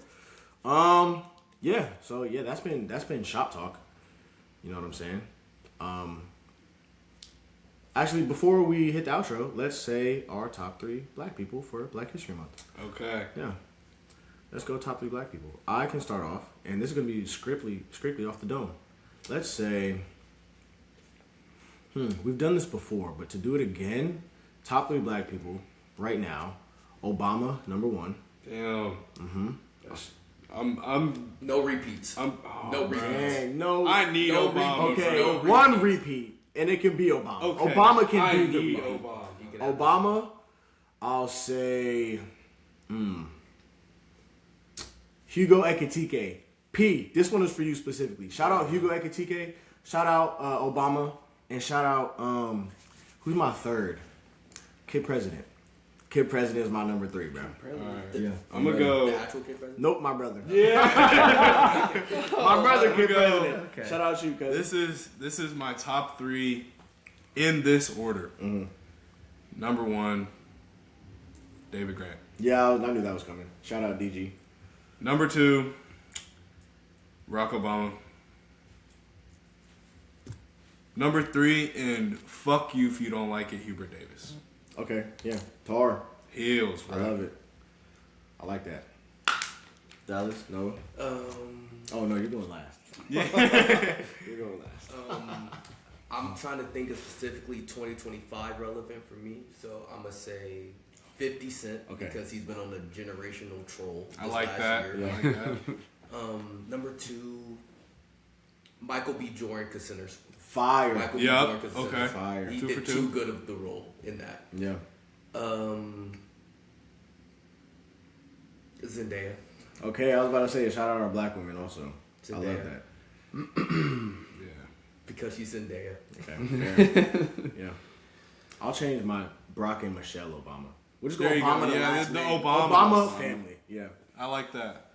Yeah. So yeah, that's been shop talk. You know what I'm saying? Actually, before we hit the outro, let's say our top 3 black people for Black History Month. Okay. Yeah. Let's go top 3 black people. I can start off, and this is gonna be strictly off the dome. Let's say, we've done this before, but to do it again, top 3 black people right now. Obama, number 1. Damn. Mm-hmm. I'm No repeats. no No repeats. Dang, no. I need No Obama. repeats. Okay, No one repeat, and it can be Obama. Okay. Obama can I be the need repeat. Obama. You can have Obama, I'll say, Hugo Ekitike. P, this one is for you specifically. Shout out Hugo Ekitike. Shout out Obama. And shout out, who's my third? Kid President. Kid President is my number 3, bro. Alright. Yeah. I'm gonna the go. actual kid president. Nope, my brother. Yeah. My brother, Kid go. President. Okay. Shout out you, cuz. This is my top 3 in this order. Number 1, David Grant. Yeah, I knew that was coming. Shout out DG. Number 2, Barack Obama. Number 3, and fuck you if you don't like it, Hubert Davis. Okay, yeah. Tar. Heels, I bro. love it. I like that. Dallas? No? Oh, no, you're going last. Yeah. You're going last. I'm trying to think of specifically 2025 relevant for me, so I'm gonna say 50 Cent Okay. because he's been on a generational troll. I this like last that. year. I like that. Number 2, Michael B. Jordan, cause Sinners. Fire. Michael Yep, B. Jordan, cause okay. Sinners. Fire. He 2 did for 2. too good of the role in that. Yeah. Zendaya. Okay, I was about to say, shout out our black women also. I love Zendaya. that. Yeah. Because she's Zendaya. Okay. Fair. Yeah. I'll change my Barack and Michelle Obama. We'll just go There you Obama go. the Yeah, last the name. Obama. family. Yeah. I like that.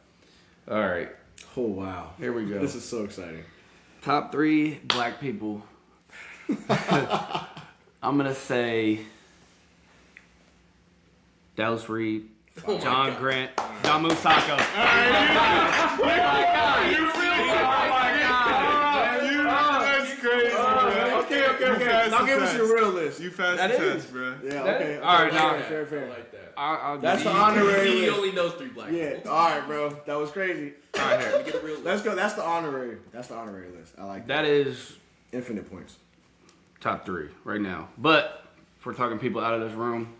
All right, Oh, wow. here we go. This is so exciting. Top 3 black people. I'm gonna say Dallas Reed, John Grant, John Musako. That's crazy, bro. Okay. fast Now and give us fast. your real list. You fast That and is. fast, bro. Yeah, That- okay. all right, now- fair. I like that. I'll That's give the you- honorary He list. only knows 3 black Yeah. people. All right, bro. That was crazy. All right, here. Get a real Let's go. That's the honorary. That's the honorary list. I like that. That is Infinite points. top 3 right now. But if we're talking people out of this room,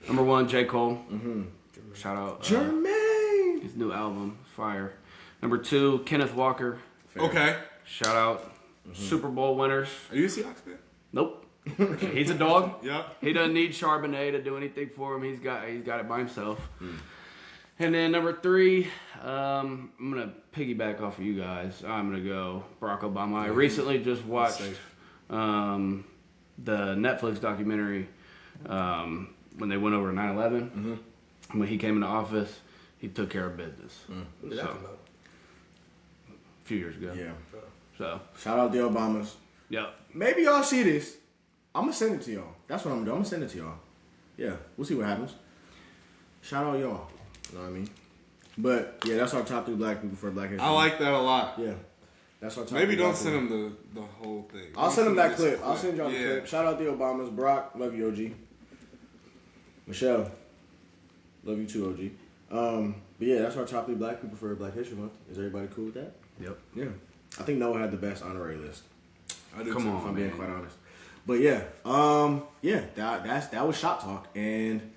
number 1, J. Cole. Shout out Jermaine. his new album, Fire. Number 2, Kenneth Walker. Okay. Shout out Super Bowl winners. Are you a Seahawks fan? Nope. He's a dog. Yep. He doesn't need Charbonnet to do anything for him. He's got it by himself. And then number 3, I'm gonna piggyback off of you guys. I'm gonna go Barack Obama. I recently just watched safe. the Netflix documentary when they went over 9/11. When he came into office, he took care of business. When did that So, come out? a few years ago. Yeah. So, Shout out the Obamas. yep. Maybe y'all see this. I'm gonna send it to y'all. That's what I'm gonna do. I'm gonna send it to y'all. Yeah, we'll see what happens. Shout out y'all. You know what I mean? But yeah, that's our top 3 black people for Black History. I like that a lot. Yeah, that's our top. Maybe 3 don't black send people. him the whole thing. I'll send them that Just clip. a I'll send y'all the Yeah. clip. Shout out the Obamas. Barack, love you, OG. Michelle, love you too, OG. But yeah, that's our top 3 black people for Black History Month. Is everybody cool with that? Yep. Yeah. I think Noah had the best honorary list. I do Come too. on. If I'm being man. quite honest. But yeah, that was Shop Talk, and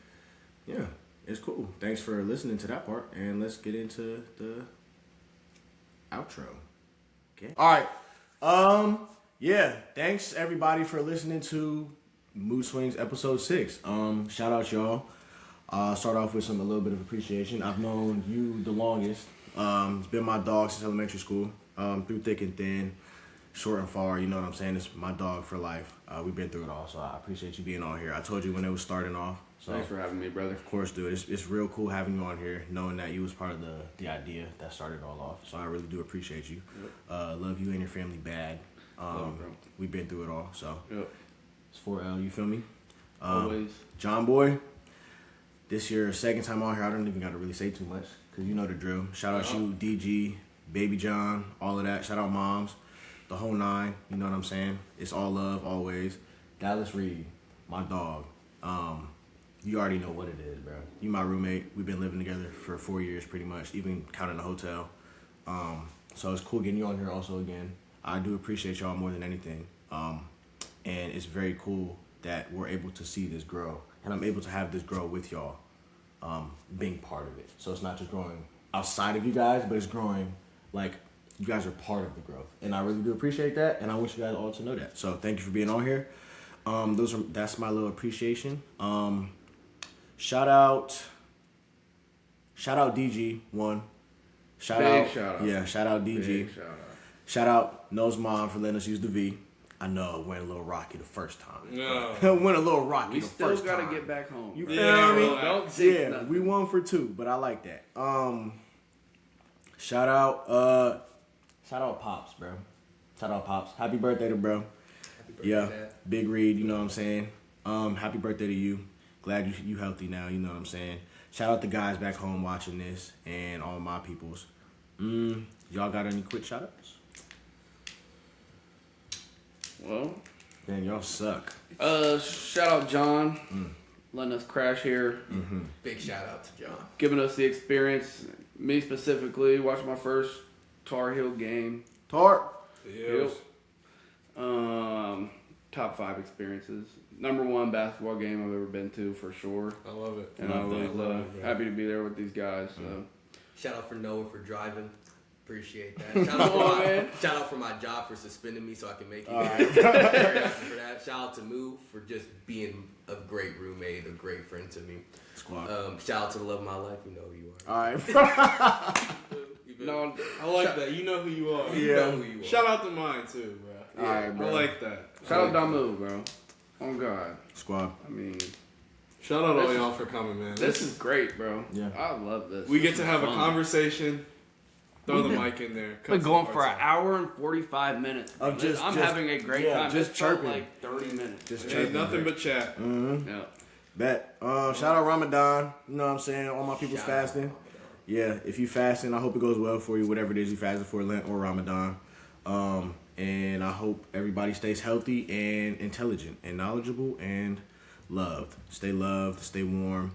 yeah, it's cool. Thanks for listening to that part, and let's get into the outro. Okay. All right. Yeah. Thanks everybody for listening to Mood Swings episode 6. Shout out y'all. Start off with a little bit of appreciation. I've known you the longest. It's been my dog since elementary school. Through thick and thin, short and far, you know what I'm saying? It's my dog for life. We've been through it all, so I appreciate you being on here. I told you when it was starting off. So Thanks for having me, brother. of course, dude. It's real cool having you on here, knowing that you was part of the idea that started it all off. So I really do appreciate you. Love you and your family bad. Love you, bro. We've been through it all, so Yep. it's 4L. You feel me? Always. John Boy, this your second time on here. I don't even got to really say too much because you know the drill. Shout out you, DG, Baby John, all of that. Shout out moms, the whole nine. You know what I'm saying? It's all love, always. Dallas Reed, my dog. You already know what it is, bro. You my roommate. We've been living together for 4 years pretty much, even counting the hotel. So it's cool getting you on here also again. I do appreciate y'all more than anything. And it's very cool that we're able to see this grow. And I'm able to have this grow with y'all, being part of it. So it's not just growing outside of you guys, but it's growing like you guys are part of the growth. And I really do appreciate that. And I want you guys all to know that. So thank you for being on here. That's my little appreciation. Shout out DG1. Shout out. Yeah, shout out DG. Big shout out. Shout out No's mom for letting us use the V. I know it went a little rocky the first time. No. It went a little rocky We the still first gotta time. get back home. You bro. feel Yeah, me? relax. Don't jinx Yeah, nothing. we 1 for 2, but I like that. Shout out Pops, bro. Shout out Pops. Happy birthday to bro. Happy birthday, Yeah, Dad. Big Reed, you know what I'm saying? Happy birthday to you. Glad you healthy now, you know what I'm saying? Shout out the guys back home watching this and all my peoples. Y'all got any quick shout outs? Well, Man, y'all suck. shout out John, letting us crash here, Big shout out to John. giving us the experience. Me specifically, watched my first Tar Heel game. Tart. Yes. Top 5 experiences. Number 1 basketball game I've ever been to for sure. I love it. And I Love was that. Love it, bro. happy to be there with these guys. So. Shout out for Noah for driving. Appreciate that. Shout out, Come on, man. shout out for my job for suspending me so I can make it. All right. Very happy for that. Shout out to Moo for just being a great roommate, a great friend to me. Squad. Shout out to the love of my life. You know who you are. All right. You feel me? No, I like that. You know who you are. You know who you are. Shout out to mine too, bro. All right, bro. I like that. shout out Damu, bro. Oh God. Squad. I mean, Shout out all This y'all for coming, man. this is great, bro. Yeah. I love this. We This get to is have a fun. conversation. Throw the We've mic in there. We're cut going some for an parts out. hour and 45 minutes. bro. Of just- I'm just- having a great yeah, time. just This felt chirping. like 30 minutes. Just It chirping. ain't nothing but chat. Yeah. Bet. Shout out Ramadan. You know what I'm saying? All my people's Shout out fasting. Ramadan. Yeah, if you fasting, I hope it goes well for you, whatever it is you fasting for, Lent or Ramadan. And I hope everybody stays healthy and intelligent and knowledgeable and loved. Stay loved, stay warm.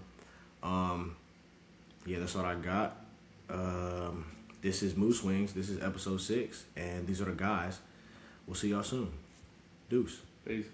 Yeah, that's all I got. This is Moose Wings. This is episode 6, and these are the guys. We'll see y'all soon. Deuce. Peace.